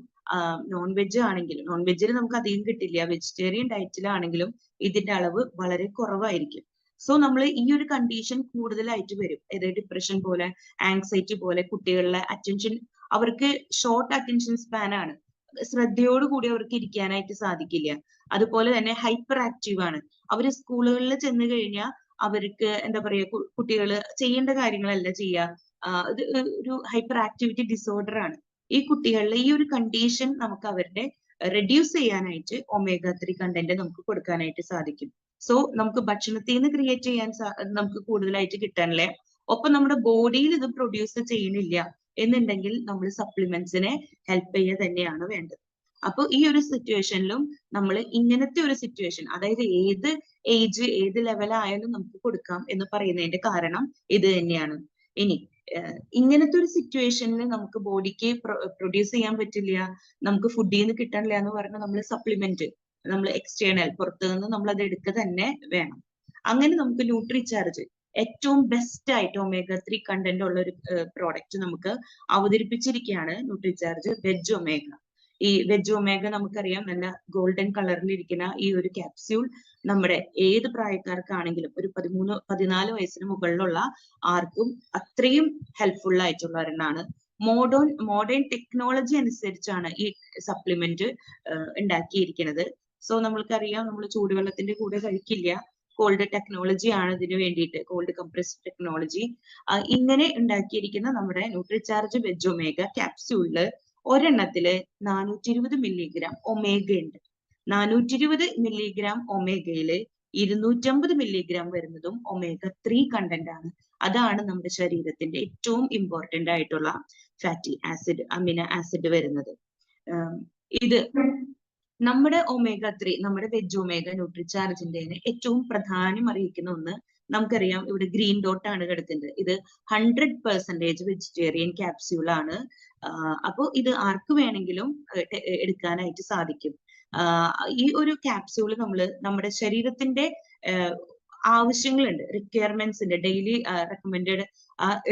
നോൺ വെജ് ആണെങ്കിലും, നോൺ വെജിൽ നമുക്ക് അധികം കിട്ടില്ല, വെജിറ്റേറിയൻ ഡയറ്റിലാണെങ്കിലും ഇതിന്റെ അളവ് വളരെ കുറവായിരിക്കും. സോ നമ്മൾ ഈ ഒരു കണ്ടീഷൻ കൂടുതലായിട്ട് വരും. അതായത് ഡിപ്രഷൻ പോലെ, ആങ്സൈറ്റി പോലെ, കുട്ടികളിലെ അറ്റൻഷൻ, അവർക്ക് ഷോർട്ട് അറ്റൻഷൻ സ്പാൻ ആണ്, ശ്രദ്ധയോടുകൂടി അവർക്ക് ഇരിക്കാനായിട്ട് സാധിക്കില്ല. അതുപോലെ തന്നെ ഹൈപ്പർ ആക്റ്റീവ് ആണ്. അവര് സ്കൂളുകളിൽ ചെന്ന് കഴിഞ്ഞാൽ അവർക്ക് എന്താ പറയാ, കുട്ടികൾ ചെയ്യേണ്ട കാര്യങ്ങളല്ല ചെയ്യുക. ഇത് ഒരു ഹൈപ്പർ ആക്ടിവിറ്റി ഡിസോർഡർ ആണ്. ഈ കുട്ടികളിലെ ഈ ഒരു കണ്ടീഷൻ നമുക്ക് അവരുടെ റെഡ്യൂസ് ചെയ്യാനായിട്ട് omega-3 കണ്ടന്റ് നമുക്ക് കൊടുക്കാനായിട്ട് സാധിക്കും. സോ നമുക്ക് ഭക്ഷണത്തിൽ നിന്ന് ക്രിയേറ്റ് ചെയ്യാൻ നമുക്ക് കൂടുതലായിട്ട് കിട്ടാനല്ലേ, ഒപ്പം നമ്മുടെ ബോഡിയിൽ ഇത് പ്രൊഡ്യൂസ് ചെയ്യുന്നില്ല എന്നുണ്ടെങ്കിൽ നമ്മൾ സപ്ലിമെന്റ്സിനെ ഹെൽപ്പ് ചെയ്യുക തന്നെയാണ് വേണ്ടത്. അപ്പൊ ഈ ഒരു സിറ്റുവേഷനിലും നമ്മൾ ഇങ്ങനത്തെ ഒരു സിറ്റുവേഷൻ, അതായത് ഏത് ഏജ് ഏത് ലെവലായാലും നമുക്ക് കൊടുക്കാം എന്ന് പറയുന്നതിന്റെ കാരണം ഇത് തന്നെയാണ്. ഇനി ഇങ്ങനത്തെ ഒരു സിറ്റുവേഷനിൽ നമുക്ക് ബോഡിക്ക് പ്രൊഡ്യൂസ് ചെയ്യാൻ പറ്റില്ല, നമുക്ക് ഫുഡിൽ നിന്ന് കിട്ടണില്ല എന്ന് പറഞ്ഞാൽ നമ്മൾ സപ്ലിമെന്റ്, നമ്മൾ എക്സ്റ്റേണൽ പുറത്തു നിന്ന് നമ്മൾ അത് എടുക്കുക തന്നെ വേണം. അങ്ങനെ നമുക്ക് ന്യൂട്രിചാർജ് ഏറ്റവും ബെസ്റ്റ് ആയിട്ട് omega-3 കണ്ടന്റ് ഉള്ള ഒരു പ്രോഡക്റ്റ് നമുക്ക് അവതരിപ്പിച്ചിരിക്കുകയാണ് ന്യൂട്രിചാർജ് വെജ് ഒമേഗ. ഈ വെജ് ഒമേഗ നമുക്കറിയാം, നല്ല ഗോൾഡൻ കളറിൽ ഇരിക്കുന്ന ഈ ഒരു ക്യാപ്സ്യൂൾ നമ്മുടെ ഏത് പ്രായക്കാർക്കാണെങ്കിലും, ഒരു 13-14 വയസ്സിന് മുകളിലുള്ള ആർക്കും അത്രയും ഹെൽപ്ഫുൾ ആയിട്ടുള്ള ഒരെണ്ണാണ്. മോഡേൺ ടെക്നോളജി അനുസരിച്ചാണ് ഈ സപ്ലിമെന്റ് ഉണ്ടാക്കിയിരിക്കുന്നത്. സോ നമ്മൾക്കറിയാം, നമ്മൾ ചൂടുവെള്ളത്തിന്റെ കൂടെ കഴിക്കില്ല, കോൾഡ് ടെക്നോളജി ആണ് ഇതിന് വേണ്ടിയിട്ട്, കോൾഡ് കംപ്രസ്ഡ് ടെക്നോളജി. ഇങ്ങനെ ഉണ്ടാക്കിയിരിക്കുന്ന നമ്മുടെ ന്യൂട്രിചാർജ് വെജ് ഒമേഗ ക്യാപ്സ്യൂളില് ഒരെണ്ണത്തില് 420 മില്ലിഗ്രാം ഒമേഗ ഉണ്ട്. 420 മില്ലിഗ്രാം ഒമേഗയില് 250 മില്ലിഗ്രാം വരുന്നതും omega-3 കണ്ടന്റ് ആണ്. അതാണ് നമ്മുടെ ശരീരത്തിന്റെ ഏറ്റവും ഇമ്പോർട്ടന്റ് ആയിട്ടുള്ള ഫാറ്റി ആസിഡ്, അമിനോ ആസിഡ് വരുന്നത്. ഇത് നമ്മുടെ omega-3, നമ്മുടെ വെജ് ഒമേഗ ന്യൂട്രിചാർജിന്റെ ഏറ്റവും പ്രാധാന്യം അറിയിക്കുന്ന ഒന്ന്, നമുക്കറിയാം ഇവിടെ ഗ്രീൻ ഡോട്ട് ആണ് കിടക്കുന്നത്. ഇത് 100% വെജിറ്റേറിയൻ ക്യാപ്സ്യൂൾ ആണ്. അപ്പോ ഇത് ആർക്ക് വേണമെങ്കിലും എടുക്കാനായിട്ട് സാധിക്കും. ഈ ഒരു ക്യാപ്സ്യൂൾ നമ്മുടെ ശരീരത്തിന്റെ ആവശ്യങ്ങളുണ്ട്, റിക്വയർമെന്റ്സിന്റെ, ഡെയിലി റെക്കമെൻഡഡ്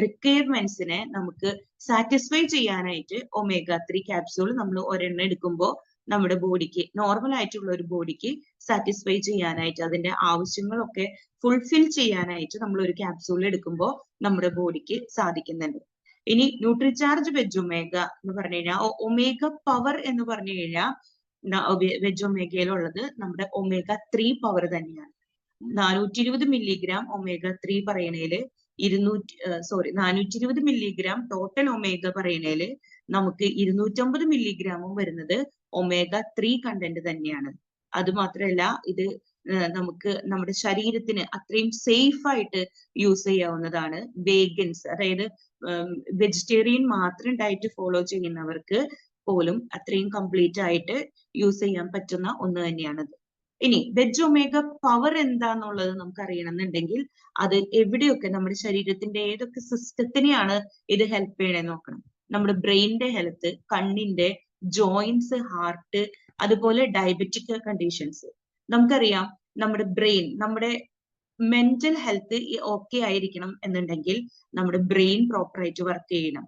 റിക്വയർമെന്റ്സിനെ നമുക്ക് സാറ്റിസ്ഫൈ ചെയ്യാനായിട്ട് omega-3 ക്യാപ്സ്യൂൾ നമ്മൾ ഒരെണ്ണം എടുക്കുമ്പോൾ നമ്മുടെ ബോഡിക്ക്, നോർമൽ ആയിട്ടുള്ള ഒരു ബോഡിക്ക് സാറ്റിസ്ഫൈ ചെയ്യാനായിട്ട്, അതിന്റെ ആവശ്യങ്ങളൊക്കെ ഫുൾഫിൽ ചെയ്യാനായിട്ട് നമ്മൾ ഒരു ക്യാപ്സ്യൂൾ എടുക്കുമ്പോൾ നമ്മുടെ ബോഡിക്ക് സാധിക്കുന്നുണ്ട്. ഇനി ന്യൂട്രിചാർജ് വെജ് ഒമേഗ എന്ന് പറഞ്ഞു കഴിഞ്ഞാൽ, ഒമേഗ പവർ എന്ന് പറഞ്ഞു കഴിഞ്ഞാൽ വെജ് ഒമേഗയിലുള്ളത് നമ്മുടെ omega-3 പവർ തന്നെയാണ്. 420 മില്ലിഗ്രാം omega-3 പറയണേല് 420 മില്ലിഗ്രാം ടോട്ടൽ ഒമേഗ പറയണേല് നമുക്ക് 250 മില്ലിഗ്രാമും വരുന്നത് omega-3 കണ്ടന്റ് തന്നെയാണ്. അത് മാത്രമല്ല ഇത് നമുക്ക് നമ്മുടെ ശരീരത്തിന് അത്രയും സേഫ് ആയിട്ട് യൂസ് ചെയ്യാവുന്നതാണ്. വേഗൻസ്, അതായത് വെജിറ്റേറിയൻ മാത്രം ഡയറ്റ് ഫോളോ ചെയ്യുന്നവർക്ക് പോലും അത്രയും കംപ്ലീറ്റ് ആയിട്ട് യൂസ് ചെയ്യാൻ പറ്റുന്ന ഒന്ന് തന്നെയാണത്. ഇനി വെജ് ഒമേഗ പവർ എന്താന്നുള്ളത് നമുക്ക് അറിയണമെന്നുണ്ടെങ്കിൽ അത് എവിടെയൊക്കെ നമ്മുടെ ശരീരത്തിന്റെ ഏതൊക്കെ സിസ്റ്റത്തിനെയാണ് ഇത് ഹെൽപ്പ് ചെയ്യണേ നോക്കണം. നമ്മുടെ ബ്രെയിനിന്റെ ഹെൽത്ത്, കണ്ണിന്റെ, ജോയിന്റ്സ്, ഹാർട്ട്, അതുപോലെ ഡയബറ്റിക് കണ്ടീഷൻസ്. നമുക്കറിയാം നമ്മുടെ ബ്രെയിൻ, നമ്മുടെ മെന്റൽ ഹെൽത്ത് ഓക്കെ ആയിരിക്കണം എന്നുണ്ടെങ്കിൽ നമ്മുടെ ബ്രെയിൻ പ്രോപ്പർ ആയിട്ട് വർക്ക് ചെയ്യണം.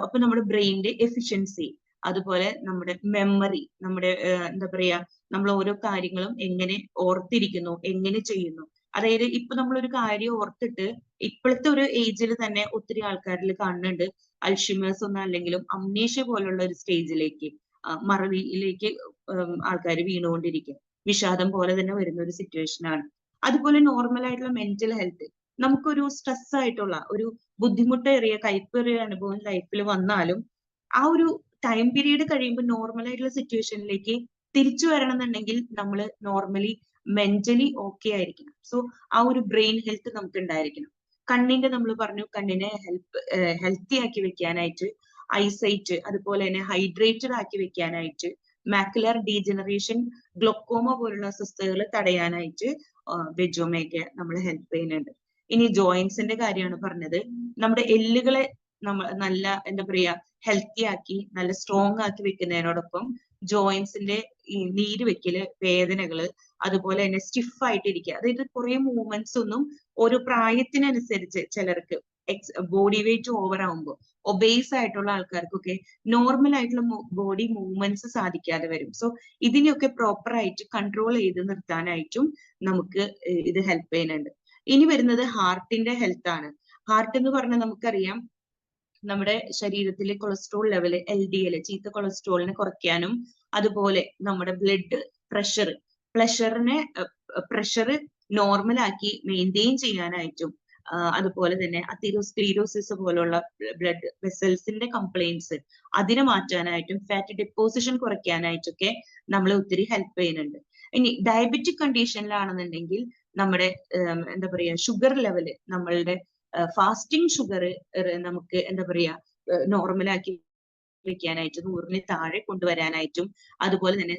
അപ്പൊ നമ്മുടെ ബ്രെയിനിന്റെ എഫിഷ്യൻസി, അതുപോലെ നമ്മുടെ മെമ്മറി, നമ്മുടെ എന്താ പറയാ, നമ്മൾ ഓരോ കാര്യങ്ങളും എങ്ങനെ ഓർത്തിരിക്കുന്നു, എങ്ങനെ ചെയ്യുന്നു. അതായത് ഇപ്പൊ നമ്മളൊരു കാര്യം ഓർത്തിട്ട് ഇപ്പോഴത്തെ ഒരു ഏജിൽ തന്നെ ഒത്തിരി ആൾക്കാരിൽ കാണുന്നുണ്ട് അൽഷിമേഴ്സ് ഒന്നും അല്ലെങ്കിലും അമ്നേഷ്യ പോലുള്ള ഒരു സ്റ്റേജിലേക്ക്, മറവിയിലേക്ക് ആൾക്കാർ വീണുകൊണ്ടിരിക്കും. വിഷാദം പോലെ തന്നെ വരുന്ന ഒരു സിറ്റുവേഷൻ ആണ്. അതുപോലെ നോർമൽ ആയിട്ടുള്ള മെന്റൽ ഹെൽത്ത്, നമുക്കൊരു സ്ട്രെസ് ആയിട്ടുള്ള ഒരു ബുദ്ധിമുട്ടേറിയ കയ്പേറിയ അനുഭവം ലൈഫിൽ വന്നാലും ആ ഒരു ടൈം പീരീഡ് കഴിയുമ്പോൾ നോർമൽ ആയിട്ടുള്ള സിറ്റുവേഷനിലേക്ക് തിരിച്ചു വരണം എന്നുണ്ടെങ്കിൽ നമ്മൾ നോർമലി മെന്റലി ഓക്കെ ആയിരിക്കണം. സോ ആ ഒരു ബ്രെയിൻ ഹെൽത്ത് നമുക്ക് ഉണ്ടായിരിക്കണം. കണ്ണിന്റെ നമ്മൾ പറഞ്ഞു, കണ്ണിനെ ഹെൽത്തി ആക്കി വെക്കാനായിട്ട്, ഐസൈറ്റ് അതുപോലെ തന്നെ ഹൈഡ്രേറ്റഡ് ആക്കി വെക്കാനായിട്ട്, മാക്കുലർ ഡീജനറേഷൻ, ഗ്ലോക്കോമ പോലുള്ള അസ്വസ്ഥതകൾ തടയാനായിട്ട് വെജ് ഒമേഗ നമ്മളെ ഹെൽപ്പ് ചെയ്യുന്നുണ്ട്. ഇനി ജോയിന്റ്സിന്റെ കാര്യമാണ് പറഞ്ഞത്. നമ്മുടെ എല്ലുകളെ നമ്മൾ നല്ല എന്താ പറയാ ഹെൽത്തി ആക്കി നല്ല സ്ട്രോങ് ആക്കി വെക്കുന്നതിനോടൊപ്പം ജോയിന്റ്സിന്റെ ഈ നീര് വെക്കല്, വേദനകള്, അതുപോലെ തന്നെ സ്റ്റിഫ് ആയിട്ടിരിക്കുക, അതായത് കുറെ മൂവ്മെന്റ്സ് ഒന്നും ഓരോ പ്രായത്തിനനുസരിച്ച് ചിലർക്ക് ബോഡി വെയിറ്റ് ഓവർ ആവുമ്പോൾ, ഒബേസ് ആയിട്ടുള്ള ആൾക്കാർക്കൊക്കെ നോർമൽ ആയിട്ടുള്ള ബോഡി മൂവ്മെന്റ്സ് സാധിക്കാതെ വരും. സോ ഇതിനെയൊക്കെ പ്രോപ്പർ ആയിട്ട് കൺട്രോൾ ചെയ്ത് നിർത്താനായിട്ടും നമുക്ക് ഇത് ഹെൽപ്പ് ചെയ്യുന്നുണ്ട്. ഇനി വരുന്നത് ഹാർട്ടിന്റെ ഹെൽത്ത് ആണ്. ഹാർട്ട് എന്ന് പറഞ്ഞാൽ നമുക്കറിയാം നമ്മുടെ ശരീരത്തിലെ കൊളസ്ട്രോൾ ലെവല്, LDL, ചീത്ത കൊളസ്ട്രോളിനെ കുറയ്ക്കാനും, അതുപോലെ നമ്മുടെ ബ്ലഡ് പ്രഷർ നോർമൽ ആക്കി മെയിൻറ്റെയിൻ ചെയ്യാനായിട്ടും, അതുപോലെ തന്നെ അതിറോസ്ക്ലീരോസിസ് പോലുള്ള ബ്ലഡ് വെസൽസിന്റെ കംപ്ലൈൻസ് അതിനെ മാറ്റാനായിട്ടും, ഫാറ്റ് ഡെപ്പോസിഷൻ കുറയ്ക്കാനായിട്ടൊക്കെ നമ്മളെ ഒത്തിരി ഹെൽപ്പ് ചെയ്യുന്നുണ്ട്. ഇനി ഡയബറ്റിക് കണ്ടീഷനിലാണെന്നുണ്ടെങ്കിൽ നമ്മുടെ എന്താ പറയാ ഷുഗർ ലെവല്, നമ്മളുടെ ഫാസ്റ്റിംഗ് ഷുഗർ നമുക്ക് എന്താ പറയാ നോർമലാക്കി വെക്കാനായിട്ട്, 100-ന് താഴെ കൊണ്ടുവരാനായിട്ടും, അതുപോലെ തന്നെ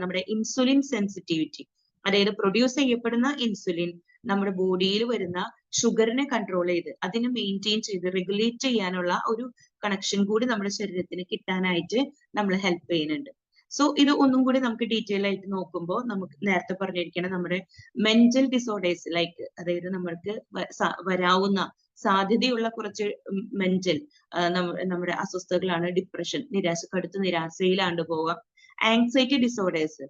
നമ്മുടെ ഇൻസുലിൻ സെൻസിറ്റിവിറ്റി, അതായത് പ്രൊഡ്യൂസ് ചെയ്യപ്പെടുന്ന ഇൻസുലിൻ നമ്മുടെ ബോഡിയിൽ വരുന്ന ഷുഗറിനെ കൺട്രോൾ ചെയ്ത് അതിനെ മെയിൻറ്റെയിൻ ചെയ്ത് റെഗുലേറ്റ് ചെയ്യാനുള്ള ഒരു കണക്ഷൻ കൂടി നമ്മുടെ ശരീരത്തിന് കിട്ടാനായിട്ട് നമ്മൾ ഹെൽപ്പ് ചെയ്യുന്നുണ്ട്. സോ ഇത് ഒന്നും കൂടി നമുക്ക് ഡീറ്റെയിൽ ആയിട്ട് നോക്കുമ്പോൾ നമുക്ക് നേരത്തെ പറഞ്ഞിരിക്കണം നമ്മുടെ മെന്റൽ ഡിസോർഡേഴ്സ്, ലൈക്ക് അതായത് നമ്മൾക്ക് വരാവുന്ന സാധ്യതയുള്ള കുറച്ച് മെന്റൽ നമ്മുടെ അസ്വസ്ഥതകളാണ് ഡിപ്രഷൻ, കടുത്ത നിരാശയിലാണ്ട് പോവുക, ആങ്സൈറ്റി ഡിസോർഡേഴ്സ്,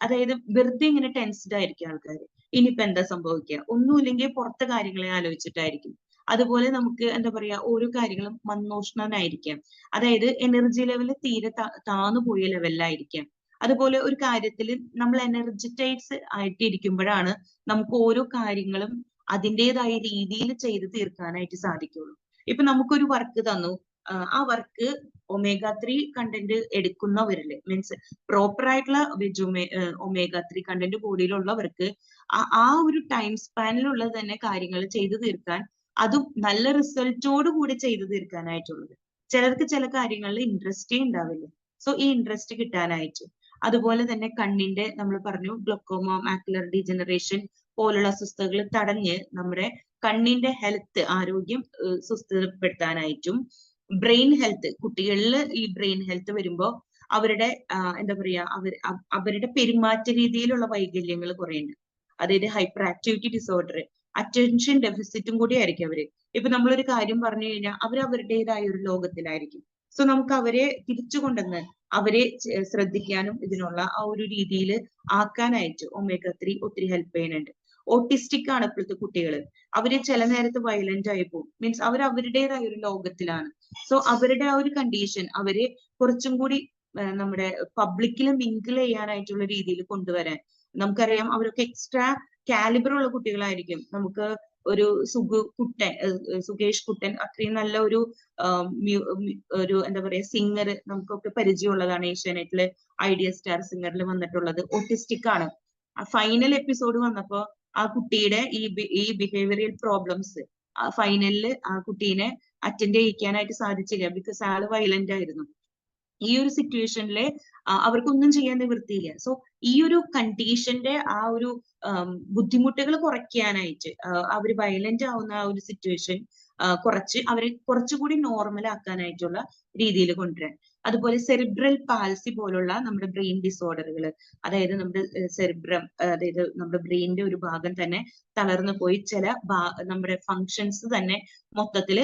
അതായത് വെറുതെ ഇങ്ങനെ ടെൻസ്ഡ് ആയിരിക്കും ആൾക്കാർ, ഇനിയിപ്പോ എന്താ സംഭവിക്കുക, ഒന്നുമില്ലെങ്കിൽ പുറത്തെ കാര്യങ്ങളെ ആലോചിച്ചിട്ടായിരിക്കും. അതുപോലെ നമുക്ക് എന്താ പറയാ ഓരോ കാര്യങ്ങളും മന്ദോഷ്ണനായിരിക്കാം, അതായത് എനർജി ലെവൽ തീരെ താന്നു പോയ ലെവലിലായിരിക്കാം. അതുപോലെ ഒരു കാര്യത്തിൽ നമ്മൾ എനർജറ്റൈസ് ആയിട്ടിരിക്കുമ്പോഴാണ് നമുക്ക് ഓരോ കാര്യങ്ങളും അതിൻ്റെതായ രീതിയിൽ ചെയ്ത് തീർക്കാനായിട്ട് സാധിക്കുള്ളൂ. ഇപ്പൊ നമുക്കൊരു വർക്ക് തന്നു, ആ വർക്ക് omega-3 കണ്ടന്റ് എടുക്കുന്നവരില്, മീൻസ് പ്രോപ്പർ ആയിട്ടുള്ള omega-3 കണ്ടന്റ് ബോഡിയിലുള്ളവർക്ക് ആ ഒരു ടൈം സ്പാനിലുള്ള തന്നെ കാര്യങ്ങൾ ചെയ്തു തീർക്കാൻ, അതും നല്ല റിസൾട്ടോട് കൂടി ചെയ്തു തീർക്കാനായിട്ടുള്ളത്. ചിലർക്ക് ചില കാര്യങ്ങളിൽ ഇൻട്രസ്റ്റേ ഉണ്ടാവില്ല. സോ ഈ ഇൻട്രസ്റ്റ് കിട്ടാനായിട്ട്, അതുപോലെ തന്നെ കണ്ണിന്റെ നമ്മൾ പറഞ്ഞു ഗ്ലോക്കോമ, മാക്കുലർ ഡീജനറേഷൻ പോലുള്ള അസ്വസ്ഥതകൾ തടഞ്ഞ് നമ്മുടെ കണ്ണിന്റെ ഹെൽത്ത്, ആരോഗ്യം സുസ്ഥിരപ്പെടുത്താനായിട്ടും, ബ്രെയിൻ ഹെൽത്ത്, കുട്ടികളിൽ ഈ ബ്രെയിൻ ഹെൽത്ത് വരുമ്പോൾ അവരുടെ എന്താ പറയാ അവരുടെ പെരുമാറ്റ രീതിയിലുള്ള വൈകല്യങ്ങൾ കുറയുന്നുണ്ട്. അതായത് ഹൈപ്പർ ആക്ടിവിറ്റി ഡിസോർഡർ, അറ്റൻഷൻ ഡെഫിസിറ്റും കൂടി ആയിരിക്കും അവര്. ഇപ്പൊ നമ്മളൊരു കാര്യം പറഞ്ഞു കഴിഞ്ഞാൽ അവർ അവരുടേതായ ഒരു ലോകത്തിലായിരിക്കും. സോ നമുക്ക് അവരെ തിരിച്ചു കൊണ്ടുവന്ന് അവരെ ശ്രദ്ധിക്കാനും ഇതിനുള്ള ആ ഒരു രീതിയിൽ ആക്കാനായിട്ട് omega-3 ഒത്തിരി ഹെൽപ്പ് ചെയ്യുന്നുണ്ട്. ഓട്ടിസ്റ്റിക് ആണ് ഇപ്പോഴത്തെ കുട്ടികൾ, അവര് ചില നേരത്ത് വയലന്റ് ആയി പോകും, മീൻസ് അവർ അവരുടേതായ ഒരു ലോകത്തിലാണ്. സോ അവരുടെ ആ ഒരു കണ്ടീഷൻ അവരെ കുറച്ചും കൂടി നമ്മുടെ പബ്ലിക്കിൽ മിങ്കിൾ ചെയ്യാനായിട്ടുള്ള രീതിയിൽ കൊണ്ടുവരാൻ. നമുക്കറിയാം അവരൊക്കെ എക്സ്ട്രാ കാലിബർ ഉള്ള കുട്ടികളായിരിക്കും. നമുക്ക് ഒരു സുകേഷ് കുട്ടൻ അത്രയും നല്ല ഒരു എന്താ പറയാ സിംഗർ നമുക്കൊക്കെ പരിചയമുള്ളതാണ്. ഏഷ്യാനെറ്റില് ഐഡിയ സ്റ്റാർ സിംഗറിൽ വന്നിട്ടുള്ളത്. ഓട്ടിസ്റ്റിക് ആണ്. ഫൈനൽ എപ്പിസോഡ് വന്നപ്പോ ആ കുട്ടിയുടെ ഈ ബിഹേവിയറൽ പ്രോബ്ലംസ് ഫൈനലില് ആ കുട്ടീനെ അറ്റൻഡ് ചെയ്യിക്കാനായിട്ട് സാധിച്ചില്ല. ബിക്കോസ് ആള് വയലന്റ് ആയിരുന്നു. ഈ ഒരു സിറ്റുവേഷനില് അവർക്കൊന്നും ചെയ്യാൻ നിവൃത്തിയില്ല. സോ ഈ ഒരു കണ്ടീഷന്റെ ആ ഒരു ബുദ്ധിമുട്ടുകൾ കുറയ്ക്കാനായിട്ട് അവർ വയലന്റ് ആവുന്ന ആ ഒരു സിറ്റുവേഷൻ കുറച്ച് അവരെ കുറച്ചുകൂടി നോർമൽ ആക്കാനായിട്ടുള്ള രീതിയിൽ കൊണ്ടുവരാൻ. അതുപോലെ സെറിബ്രൽ പാൽസി പോലുള്ള നമ്മുടെ ബ്രെയിൻ ഡിസോർഡറുകൾ, അതായത് നമ്മുടെ സെറിബ്രം, അതായത് നമ്മുടെ ബ്രെയിനിന്റെ ഒരു ഭാഗം തന്നെ തളർന്നു പോയി ചില നമ്മുടെ ഫങ്ഷൻസ് തന്നെ മൊത്തത്തിൽ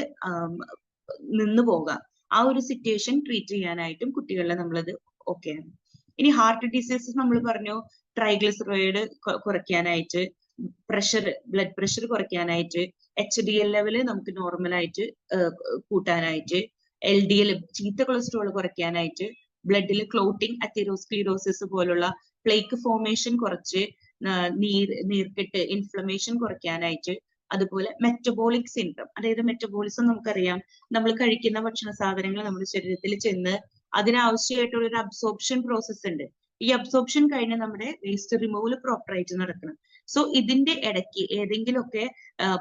നിന്ന് പോകാം. ആ ഒരു സിറ്റുവേഷൻ ട്രീറ്റ് ചെയ്യാനായിട്ടും കുട്ടികളിലെ നമ്മളത് ഓക്കെയാണ്. ഇനി ഹാർട്ട് ഡിസീസസ് നമ്മൾ പറഞ്ഞു, ട്രൈഗ്ലിസറോയിഡ് കുറയ്ക്കാനായിട്ട്, ബ്ലഡ് പ്രഷർ കുറയ്ക്കാനായിട്ട്, HDL ലെവല് നമുക്ക് നോർമലായിട്ട് കൂട്ടാനായിട്ട്, LDL ചീത്ത കൊളസ്ട്രോൾ കുറയ്ക്കാനായിട്ട്, ബ്ലഡിൽ ക്ലോട്ടിംഗ്, അതെറോസ്ക്ലീറോസിസ് പോലുള്ള പ്ലേക്ക് ഫോർമേഷൻ കുറച്ച് നീർക്കെട്ട് ഇൻഫ്ലമേഷൻ കുറയ്ക്കാനായിട്ട്, അതുപോലെ മെറ്റബോളിക് സിൻഡ്രം, അതായത് മെറ്റബോളിസം നമുക്കറിയാം, നമ്മൾ കഴിക്കുന്ന ഭക്ഷണ സാധനങ്ങൾ നമ്മുടെ ശരീരത്തിൽ ചെന്ന് അതിനാവശ്യമായിട്ടുള്ള ഒരു അബ്സോർപ്ഷൻ പ്രോസസ് ഉണ്ട്. ഈ അബ്സോർപ്ഷൻ കഴിഞ്ഞ് നമ്മുടെ വേസ്റ്റ് റിമൂവൽ പ്രോപ്പറായിട്ട് നടക്കണം. സോ ഇതിന്റെ ഇടയ്ക്ക് ഏതെങ്കിലുമൊക്കെ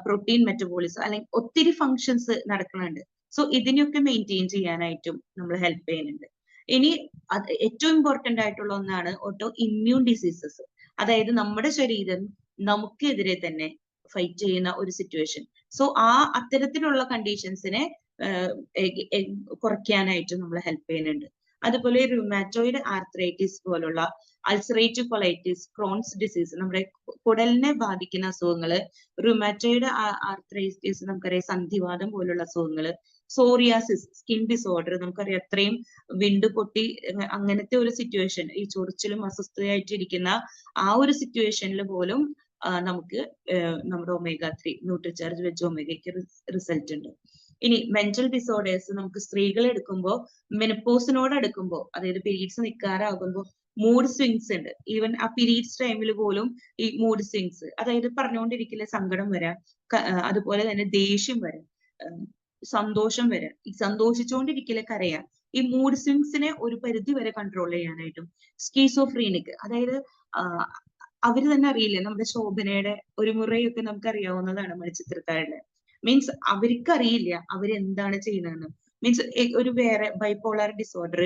പ്രോട്ടീൻ മെറ്റബോളിസം അല്ലെങ്കിൽ ഒത്തിരി ഫങ്ഷൻസ് നടക്കുന്നുണ്ട്. സോ ഇതിനെയൊക്കെ മെയിൻറ്റെയിൻ ചെയ്യാനായിട്ടും നമ്മൾ ഹെൽപ്പ് ചെയ്യുന്നുണ്ട്. ഇനി ഏറ്റവും ഇമ്പോർട്ടന്റ് ആയിട്ടുള്ള ഒന്നാണ് ഓട്ടോ ഇമ്മ്യൂൺ ഡിസീസസ്, അതായത് നമ്മുടെ ശരീരം നമുക്കെതിരെ തന്നെ ഫൈറ്റ് ചെയ്യുന്ന ഒരു സിറ്റുവേഷൻ. സോ അത്തരത്തിലുള്ള കണ്ടീഷൻസിനെ കുറയ്ക്കാനായിട്ട് നമ്മൾ ഹെൽപ്പ് ചെയ്യുന്നുണ്ട്. അതുപോലെ റുമാറ്റോയിഡ് ആർത്രൈറ്റിസ് പോലുള്ള അൾസറേറ്റീവ് കൊളൈറ്റിസ്, ക്രോൺസ് ഡിസീസ്, നമ്മുടെ കുടലിനെ ബാധിക്കുന്ന അസുഖങ്ങള്, റുമാറ്റോയിഡ് ആർത്രൈറ്റിസ് നമുക്കറിയാം, സന്ധിവാദം പോലുള്ള അസുഖങ്ങള്, സോറിയാസിസ്, സ്കിൻ ഡിസോർഡർ നമുക്കറിയാം, അത്രയും വിണ്ടു പൊട്ടി അങ്ങനത്തെ ഒരു സിറ്റുവേഷൻ, ഈ ചൊറിച്ചിലും അസ്വസ്ഥതയായിട്ടിരിക്കുന്ന ആ ഒരു സിറ്റുവേഷനിൽ പോലും നമുക്ക് നമ്മുടെ omega-3 ന്യൂട്രിചാർജ് വെച്ച് ഒമേഗയ്ക്ക് റിസൾട്ട് ഉണ്ട്. ഇനി മെന്റൽ ഡിസോർഡേഴ്സ് നമുക്ക് സ്ത്രീകൾ എടുക്കുമ്പോൾ, മെനപ്പോസിനോട് അടുക്കുമ്പോൾ, അതായത് പീരീഡ്സ് നിൽക്കാറാകുമ്പോൾ മൂഡ് സ്വിങ്സ് ഉണ്ട്. ഈവൻ ആ പീരീഡ്സ് ടൈമിൽ പോലും ഈ മൂഡ് സ്വിങ്സ്, അതായത് പറഞ്ഞുകൊണ്ടിരിക്കില്ല സങ്കടം വരാം, അതുപോലെ തന്നെ ദേഷ്യം വരാം, സന്തോഷം വരാം, ഈ സന്തോഷിച്ചുകൊണ്ടിരിക്കില്ല കരയാം. ഈ മൂഡ് സ്വിങ്സിനെ ഒരു പരിധി വരെ കൺട്രോൾ ചെയ്യാനായിട്ടും, സ്കീസോഫ്രീനിക്, അതായത് അവര് തന്നെ അറിയില്ല. നമ്മുടെ ശോഭനയുടെ ഒരു മുറയൊക്കെ നമുക്ക് അറിയാവുന്നതാണ് മണിച്ചിത്രത്താഴില്. മീൻസ് അവർക്കറിയില്ല അവരെന്താണ് ചെയ്യുന്നതെന്ന്. മീൻസ് ഒരു വേറെ ബൈപോളാർ ഡിസോർഡർ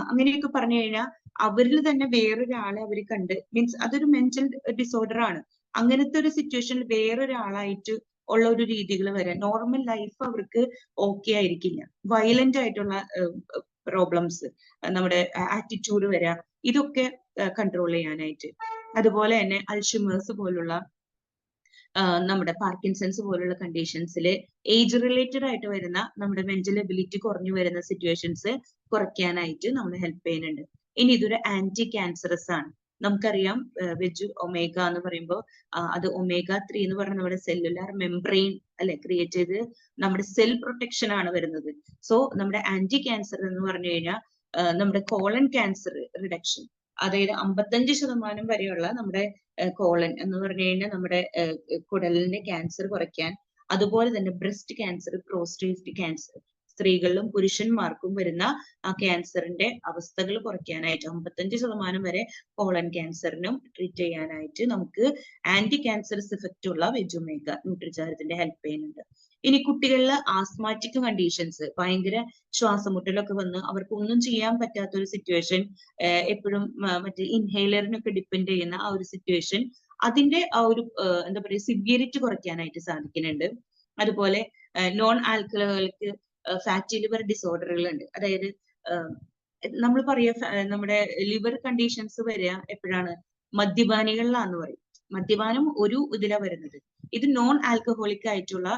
അങ്ങനെയൊക്കെ പറഞ്ഞു കഴിഞ്ഞാൽ അവരിൽ തന്നെ വേറൊരാളെ അവർ കണ്ട്, മീൻസ് അതൊരു മെന്റൽ ഡിസോർഡർ ആണ്. അങ്ങനത്തെ ഒരു സിറ്റുവേഷനിൽ വേറൊരാളായിട്ട് ഉള്ള ഒരു രീതികൾ വരാൻ, നോർമൽ ലൈഫ് അവർക്ക് ഓക്കെ ആയിരിക്കില്ല. വയലന്റ് ആയിട്ടുള്ള പ്രോബ്ലംസ്, നമ്മുടെ ആറ്റിറ്റ്യൂഡ് വരാം, ഇതൊക്കെ കൺട്രോൾ ചെയ്യാനായിട്ട്. അതുപോലെ തന്നെ അൽഷിമേഴ്സ് പോലുള്ള നമ്മുടെ പാർക്കിൻസൺസ് പോലുള്ള കണ്ടീഷൻസിൽ ഏജ് റിലേറ്റഡ് ആയിട്ട് വരുന്ന നമ്മുടെ മെന്റൽ എബിലിറ്റി കുറഞ്ഞു വരുന്ന സിറ്റുവേഷൻസ് കുറയ്ക്കാനായിട്ട് നമ്മൾ ഹെൽപ്പ് ചെയ്യുന്നുണ്ട്. ഇനി ഇതൊരു ആന്റി ക്യാൻസറസ് ആണ്. നമുക്കറിയാം വെജ് ഒമേഗ എന്ന് പറയുമ്പോൾ അത് omega-3 എന്ന് പറഞ്ഞ നമ്മുടെ സെല്ലുലാർ മെംബ്രെയിൻ അല്ലെ ക്രിയേറ്റ് ചെയ്ത് നമ്മുടെ സെൽ പ്രൊട്ടക്ഷൻ ആണ് വരുന്നത്. സോ നമ്മുടെ ആന്റി ക്യാൻസർ എന്ന് പറഞ്ഞു കഴിഞ്ഞാൽ നമ്മുടെ കോളൻ ക്യാൻസർ റിഡക്ഷൻ, അതായത് 55% വരെയുള്ള നമ്മുടെ കോളൻ എന്ന് പറഞ്ഞു കഴിഞ്ഞാൽ നമ്മുടെ കുടലിന്റെ ക്യാൻസർ കുറയ്ക്കാൻ, അതുപോലെ തന്നെ ബ്രസ്റ്റ് ക്യാൻസർ, പ്രോസ്റ്റേറ്റ് ക്യാൻസർ, സ്ത്രീകളിലും പുരുഷന്മാർക്കും വരുന്ന ആ ക്യാൻസറിന്റെ അവസ്ഥകൾ കുറയ്ക്കാനായിട്ട് 55% വരെ കോളൻ ക്യാൻസറിനും ട്രീറ്റ് ചെയ്യാനായിട്ട് നമുക്ക് ആന്റി ക്യാൻസറസ് ഇഫക്റ്റ് ഉള്ള വെജ് ഒമേഗ ന്യൂട്രിചാർജിന്റെ ഹെൽപ്പ് ചെയ്യുന്നുണ്ട്. ഇനി കുട്ടികളിൽ ആസ്മാറ്റിക് കണ്ടീഷൻസ്, ഭയങ്കര ശ്വാസമുട്ടലൊക്കെ വന്ന് അവർക്ക് ഒന്നും ചെയ്യാൻ പറ്റാത്ത ഒരു സിറ്റുവേഷൻ, എപ്പോഴും മറ്റേ ഇൻഹേലറിനൊക്കെ ഡിപ്പെൻഡ് ചെയ്യുന്ന ആ ഒരു സിറ്റുവേഷൻ, അതിന്റെ ആ ഒരു എന്താ പറയുക സിവിയറിറ്റി കുറയ്ക്കാനായിട്ട് സാധിക്കുന്നുണ്ട്. അതുപോലെ നോൺ ആൽക്കഹോളിക് ഫാറ്റി ലിവർ ഡിസോർഡറുകൾ ഉണ്ട്. അതായത് നമ്മൾ പറയാ നമ്മുടെ ലിവർ കണ്ടീഷൻസ് വരിക എപ്പോഴാണ്, മദ്യപാനികളിലാന്ന് പറയും. മദ്യപാനം ഒരു ഇതിലാ വരുന്നത്. ഇത് നോൺ ആൽക്കഹോളിക് ആയിട്ടുള്ള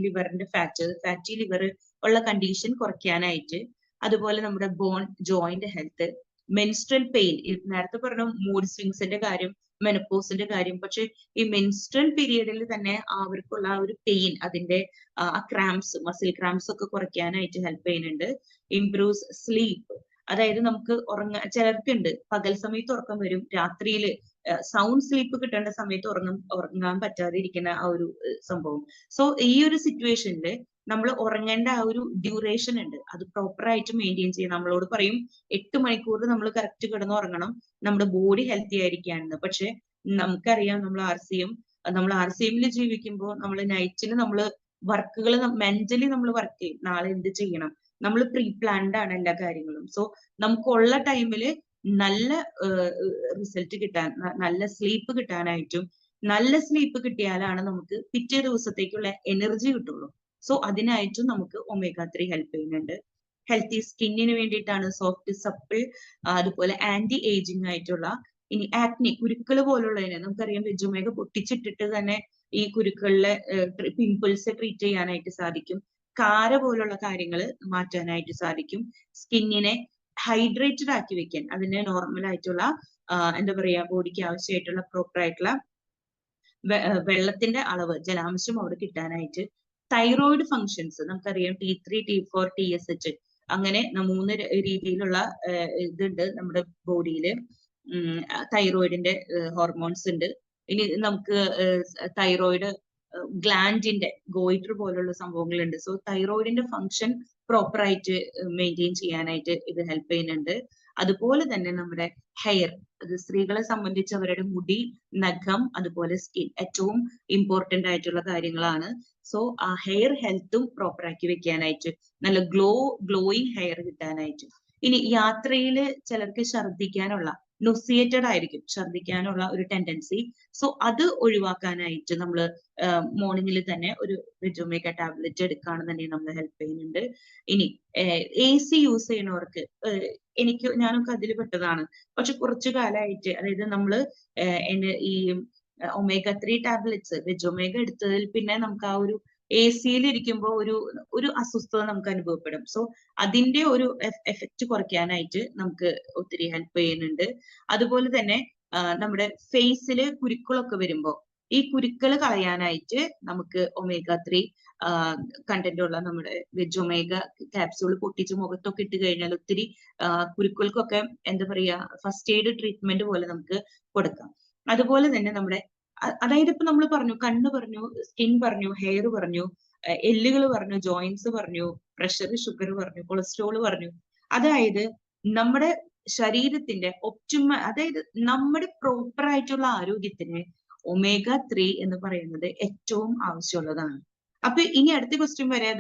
ലിവറിന്റെ ഫാറ്റി ലിവർ ഉള്ള കണ്ടീഷൻ കുറയ്ക്കാനായിട്ട്, അതുപോലെ നമ്മുടെ bone joint health, menstrual pain, നേരത്തെ പറഞ്ഞ മൂഡ് സ്വിങ്സിന്റെ കാര്യം, മെനപ്പോസിന്റെ കാര്യം, പക്ഷെ ഈ മെൻസ്ട്രൽ പീരീഡിൽ തന്നെ അവർക്കുള്ള ആ ഒരു പെയിൻ, അതിന്റെ ക്രാംസ്, മസിൽ ക്രാംസ് ഒക്കെ കുറയ്ക്കാനായിട്ട് ഹെൽപ്പ് ചെയ്യുന്നുണ്ട്. ഇംപ്രൂവ്സ് സ്ലീപ്പ്, അതായത് നമുക്ക് ചിലർക്കുണ്ട് പകൽ സമയത്ത് ഉറക്കം വരും, രാത്രിയിൽ സൗണ്ട് സ്ലീപ്പ് കിട്ടേണ്ട സമയത്ത് ഉറങ്ങാൻ പറ്റാതെ ഇരിക്കുന്ന ആ ഒരു സംഭവം. സോ ഈ ഒരു സിറ്റുവേഷനിൽ നമ്മൾ ഉറങ്ങേണ്ട ആ ഒരു ഡ്യൂറേഷൻ ഉണ്ട്, അത് പ്രോപ്പർ ആയിട്ട് മെയിൻറ്റെയിൻ ചെയ്യണം. നമ്മളോട് പറയും 8 മണിക്കൂർ നമ്മൾ കറക്റ്റ് കിടന്ന് ഉറങ്ങണം, നമ്മുടെ ബോഡി ഹെൽത്തി ആയിരിക്കാണെന്ന്. പക്ഷെ നമുക്കറിയാം നമ്മൾ ആർ സി എമ്മിൽ ജീവിക്കുമ്പോൾ നമ്മൾ നൈറ്റിൽ നമ്മൾ വർക്കുകൾ മെന്റലി നമ്മൾ വർക്ക് ചെയ്യും, നാളെ എന്ത് ചെയ്യണം, നമ്മൾ പ്രീ പ്ലാൻഡ് ആണ് എല്ലാ കാര്യങ്ങളും. സോ നമുക്കുള്ള ടൈമില് നല്ല റിസൾട്ട് കിട്ടാൻ, നല്ല സ്ലീപ്പ് കിട്ടാനായിട്ടും, നല്ല സ്ലീപ്പ് കിട്ടിയാലാണ് നമുക്ക് പിറ്റേ ദിവസത്തേക്കുള്ള എനർജി കിട്ടുള്ളൂ. സോ അതിനായിട്ടും നമുക്ക് ഒമേഗ 3 ഹെൽപ്പ് ചെയ്യുന്നുണ്ട്. ഹെൽത്തി സ്കിന്നിന് വേണ്ടിയിട്ടാണ്, സോഫ്റ്റ് സപ്പിൾ, അതുപോലെ ആന്റി ഏജിങ് ആയിട്ടുള്ള. ഇനി ആക്നി, കുരുക്കൾ പോലുള്ളതിന് നമുക്കറിയാം വെജ് ഒമേഗ പൊട്ടിച്ചിട്ടിട്ട് തന്നെ ഈ കുരുക്കളിലെ പിമ്പിൾസ് ട്രീറ്റ് ചെയ്യാനായിട്ട് സാധിക്കും. കാര പോലുള്ള കാര്യങ്ങൾ മാറ്റാനായിട്ട് സാധിക്കും. സ്കിന്നിനെ ഹൈഡ്രേറ്റഡ് ആക്കി വെക്കാൻ, അതിന് നോർമൽ ആയിട്ടുള്ള എന്താ പറയാ, ബോഡിക്ക് ആവശ്യമായിട്ടുള്ള പ്രോപ്പർ ആയിട്ടുള്ള വെള്ളത്തിന്റെ അളവ്, ജലാംശം അവിടെ കിട്ടാനായിട്ട്. തൈറോയിഡ് ഫങ്ഷൻസ് നമുക്കറിയാം, T3, T4, TSH, അങ്ങനെ 3 രീതിയിലുള്ള ഇതുണ്ട് നമ്മുടെ ബോഡിയിൽ. തൈറോയിഡിന്റെ ഹോർമോൺസ് ഉണ്ട്. ഇനി നമുക്ക് തൈറോയിഡ് ഗ്ലാൻഡിന്റെ ഗോയിറ്റർ പോലുള്ള സംഭവങ്ങളുണ്ട്. സോ തൈറോയിഡിന്റെ ഫങ്ഷൻ പ്രോപ്പർ ആയിട്ട് മെയിൻറ്റെയിൻ ചെയ്യാനായിട്ട് ഇത് ഹെൽപ്പ് ചെയ്യുന്നുണ്ട്. അതുപോലെ തന്നെ നമ്മുടെ ഹെയർ, അത് സ്ത്രീകളെ സംബന്ധിച്ച് അവരുടെ മുടി, നഖം, അതുപോലെ സ്കിൻ ഏറ്റവും ഇമ്പോർട്ടന്റ് ആയിട്ടുള്ള കാര്യങ്ങളാണ്. സോ ആ ഹെയർ ഹെൽത്തും പ്രോപ്പർ ആക്കി വെക്കാനായിട്ട്, നല്ല ഗ്ലോയിങ് ഹെയർ കിട്ടാനായിട്ട്. ഇനി യാത്രയിൽ ചിലർക്ക് ഛർദ്ദിക്കാനുള്ള, നൊസിയേറ്റഡ് ആയിരിക്കും, ഛർദ്ദിക്കാനുള്ള ഒരു ടെൻഡൻസി. സോ അത് ഒഴിവാക്കാനായിട്ട് നമ്മൾ മോർണിംഗിൽ തന്നെ ഒരു വെജ് ഒമേഗ ടാബ്ലറ്റ് എടുക്കുകയാണെന്നുണ്ടെങ്കിൽ നമ്മൾ ഹെൽപ്പ് ചെയ്യുന്നുണ്ട്. ഇനി AC യൂസ് ചെയ്യുന്നവർക്ക്, ഞാനൊക്കെ അതിൽ പെട്ടതാണ്. പക്ഷെ കുറച്ചു കാലമായിട്ട്, അതായത് നമ്മള് ഈ ഒമേഗ 3 ടാബ്ലറ്റ്സ്, വെജ് ഒമേഗ എടുത്തതിൽ പിന്നെ നമുക്ക് ആ ഒരു AC-യിൽ ഇരിക്കുമ്പോൾ ഒരു അസ്വസ്ഥത നമുക്ക് അനുഭവപ്പെടും. സോ അതിന്റെ ഒരു എഫക്റ്റ് കുറയ്ക്കാനായിട്ട് നമുക്ക് ഒത്തിരി ഹെൽപ്പ് ചെയ്യുന്നുണ്ട്. അതുപോലെ തന്നെ നമ്മുടെ ഫേസിൽ കുരുക്കളൊക്കെ വരുമ്പോൾ ഈ കുരുക്കൾ കളയാനായിട്ട് നമുക്ക് ഒമേഗ 3 കണ്ടന്റ് ഉള്ള നമ്മുടെ വെജ് ഒമേഗ ക്യാപ്സ്യൂൾ പൊട്ടിച്ച് മുഖത്തൊക്കെ ഇട്ട് കഴിഞ്ഞാൽ ഒത്തിരി കുരുക്കൾക്കൊക്കെ എന്താ പറയാ, ഫസ്റ്റ് എയ്ഡ് ട്രീറ്റ്മെന്റ് പോലെ നമുക്ക് കൊടുക്കാം. അതുപോലെ തന്നെ നമ്മുടെ അതായത് ഇപ്പൊ നമ്മൾ പറഞ്ഞു, കണ്ണ് പറഞ്ഞു, സ്കിൻ പറഞ്ഞു, ഹെയർ പറഞ്ഞു, എല്ലുകൾ പറഞ്ഞു, ജോയിന്റ്സ് പറഞ്ഞു, പ്രഷർ, ഷുഗർ പറഞ്ഞു, കൊളസ്ട്രോൾ പറഞ്ഞു. അതായത് നമ്മുടെ ശരീരത്തിന്റെ അതായത് നമ്മുടെ പ്രോപ്പർ ആയിട്ടുള്ള ആരോഗ്യത്തിന് ഒമേഗ 3 എന്ന് പറയുന്നത് ഏറ്റവും ആവശ്യമുള്ളതാണ്. അപ്പൊ ഇനി അടുത്ത ക്വസ്റ്റ്യൻ വരെ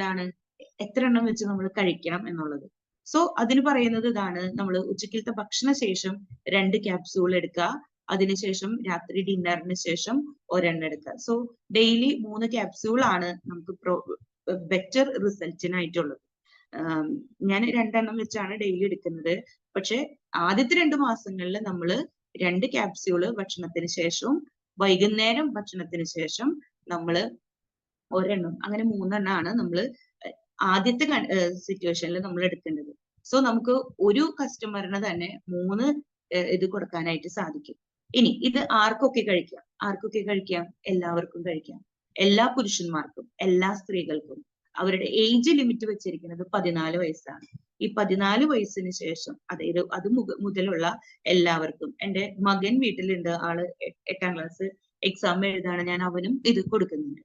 എത്ര എണ്ണം വെച്ച് നമ്മൾ കഴിക്കണം എന്നുള്ളത്. സോ അതിന് പറയുന്നത് ഇതാണ്, നമ്മൾ ഉച്ചക്കലത്തെ ഭക്ഷണ ശേഷം 2 ക്യാപ്സ്യൂൾ എടുക്കുക, അതിനുശേഷം രാത്രി ഡിന്നറിന് ശേഷം ഒരെണ്ണം എടുക്കുക. സോ ഡെയിലി 3 ക്യാപ്സ്യൂൾ ആണ് നമുക്ക് ബെറ്റർ റിസൾട്ടിനായിട്ടുള്ളത്. ഞാൻ 2 എണ്ണം വെച്ചാണ് ഡെയിലി എടുക്കുന്നത്. പക്ഷെ ആദ്യത്തെ 2 മാസങ്ങളിൽ നമ്മൾ 2 ക്യാപ്സ്യൂള് ഭക്ഷണത്തിന് ശേഷവും വൈകുന്നേരം ഭക്ഷണത്തിന് ശേഷം നമ്മൾ ഒരെണ്ണം, അങ്ങനെ 3 എണ്ണമാണ് നമ്മൾ ആദ്യത്തെ സിറ്റുവേഷനിൽ നമ്മൾ എടുക്കേണ്ടത്. സോ നമുക്ക് ഒരു കസ്റ്റമറിന് തന്നെ 3 ഇത് കൊടുക്കാനായിട്ട് സാധിക്കും. ഇനി ഇത് ആർക്കൊക്കെ കഴിക്കാം? എല്ലാവർക്കും കഴിക്കാം. എല്ലാ പുരുഷന്മാർക്കും, എല്ലാ സ്ത്രീകൾക്കും. അവരുടെ ഏജ് ലിമിറ്റ് വെച്ചിരിക്കുന്നത് 14 വയസ്സാണ്. ഈ 14 വയസ്സിന് ശേഷം, അതായത് അത് മുതലുള്ള എല്ലാവർക്കും. എന്റെ മകൻ വീട്ടിലുണ്ട്, ആള് 8ാം ക്ലാസ് എക്സാം എഴുതാണ്, ഞാൻ അവനും ഇത് കൊടുക്കുന്നുണ്ട്.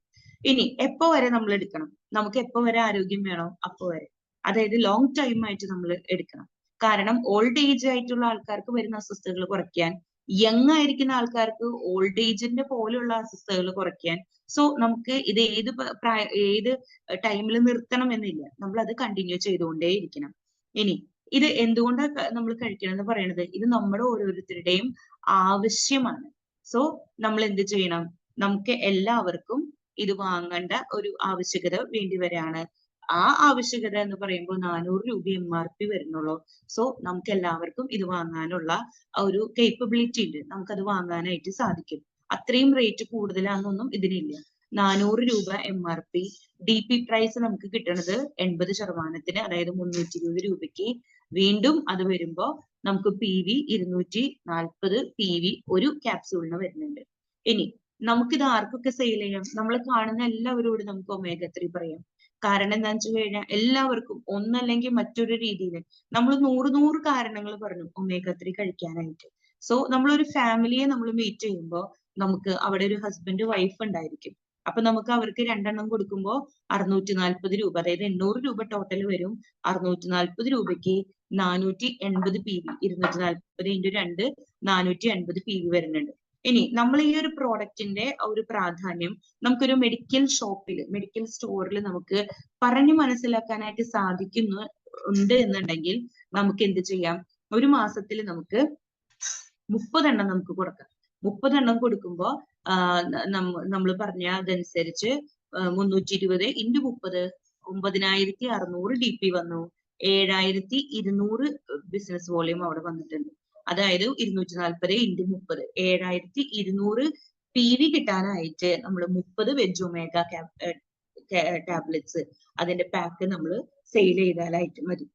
ഇനി എപ്പോ വരെ നമ്മൾ എടുക്കണം? നമുക്ക് എപ്പോ വരെ ആരോഗ്യം വേണോ അപ്പോ വരെ, അതായത് ലോങ് ടൈം ആയിട്ട് നമ്മൾ എടുക്കണം. കാരണം ഓൾഡ് ഏജ് ആയിട്ടുള്ള ആൾക്കാർക്ക് വരുന്ന അസ്വസ്ഥതകൾ കുറയ്ക്കാൻ, യങ് ആയിരിക്കുന്ന ആൾക്കാർക്ക് ഓൾഡ് ഏജിന്റെ പോലെയുള്ള അസ്വസ്ഥതകൾ കുറയ്ക്കാൻ. സോ നമുക്ക് ഇത് ഏത് ടൈമിൽ നിർത്തണം എന്നില്ല, നമ്മൾ അത് കണ്ടിന്യൂ ചെയ്തുകൊണ്ടേ ഇരിക്കണം. ഇനി ഇത് എന്തുകൊണ്ടാണ് നമ്മൾ കഴിക്കണം എന്ന് പറയുന്നത്, ഇത് നമ്മുടെ ഓരോരുത്തരുടെയും ആവശ്യമാണ്. സോ നമ്മൾ എന്ത് ചെയ്യണം? നമുക്ക് എല്ലാവർക്കും ഇത് വാങ്ങേണ്ട ഒരു ആവശ്യകത വേണ്ടി വരികയാണ്. ആ ആവശ്യകത എന്ന് പറയുമ്പോൾ 400 രൂപ MRP വരുന്നുള്ളൂ. സോ നമുക്ക് എല്ലാവർക്കും ഇത് വാങ്ങാനുള്ള ഒരു കേപ്പബിലിറ്റി ഉണ്ട്, നമുക്കത് വാങ്ങാനായിട്ട് സാധിക്കും. അത്രയും റേറ്റ് കൂടുതലാണെന്നൊന്നും ഇതിനില്ല. 400 രൂപ MRP, DP പ്രൈസ് നമുക്ക് കിട്ടുന്നത് 80%, അതായത് 320 രൂപയ്ക്ക്. വീണ്ടും അത് വരുമ്പോ നമുക്ക് PV 240 PV ഒരു ക്യാപ്സ്യൂളിന് വരുന്നുണ്ട്. ഇനി നമുക്കിത് ആർക്കൊക്കെ സെയിൽ ചെയ്യാം? നമ്മൾ കാണുന്ന എല്ലാവരോടും നമുക്ക് ഒമേഗ 3 പറയാം. കാരണം എന്താണെന്ന് വെച്ച് കഴിഞ്ഞാൽ എല്ലാവർക്കും ഒന്നല്ലെങ്കിൽ മറ്റൊരു രീതിയിൽ നമ്മൾ നൂറ് കാരണങ്ങൾ പറഞ്ഞു ഒമേഗ 3 കഴിക്കാനായിട്ട്. സോ നമ്മളൊരു ഫാമിലിയെ നമ്മൾ മീറ്റ് ചെയ്യുമ്പോൾ നമുക്ക് അവിടെ ഒരു ഹസ്ബൻഡ് വൈഫ് ഉണ്ടായിരിക്കും. അപ്പൊ നമുക്ക് അവർക്ക് 2 കൊടുക്കുമ്പോൾ 640 രൂപ, അതായത് 800 രൂപ ടോട്ടൽ വരും. 640 രൂപയ്ക്ക് 480 PV, 240 × 2 480 PV വരുന്നുണ്ട്. ഇനി നമ്മൾ ഈ ഒരു പ്രോഡക്റ്റിന്റെ ഒരു പ്രാധാന്യം നമുക്കൊരു മെഡിക്കൽ ഷോപ്പിൽ, മെഡിക്കൽ സ്റ്റോറിൽ നമുക്ക് പറഞ്ഞു മനസ്സിലാക്കാനായിട്ട് സാധിക്കുന്നുണ്ട് എന്നുണ്ടെങ്കിൽ നമുക്ക് എന്ത് ചെയ്യാം? ഒരു മാസത്തിൽ നമുക്ക് 30 നമുക്ക് കൊടുക്കാം. 30 കൊടുക്കുമ്പോൾ നമ്മൾ പറഞ്ഞ അതനുസരിച്ച് 320 × 30 9600 DP വന്നു. 7200 ബിസിനസ് വോളിയം അവിടെ വന്നിട്ടുണ്ട്. അതായത് 240 × 30 7200 PV കിട്ടാനായിട്ട് നമ്മൾ 30 വെജ് ഒമേഗ ടാബ്ലറ്റ്സ് അതിന്റെ പാക്ക് നമ്മൾ സെയിൽ ചെയ്താലായിട്ട് മതി.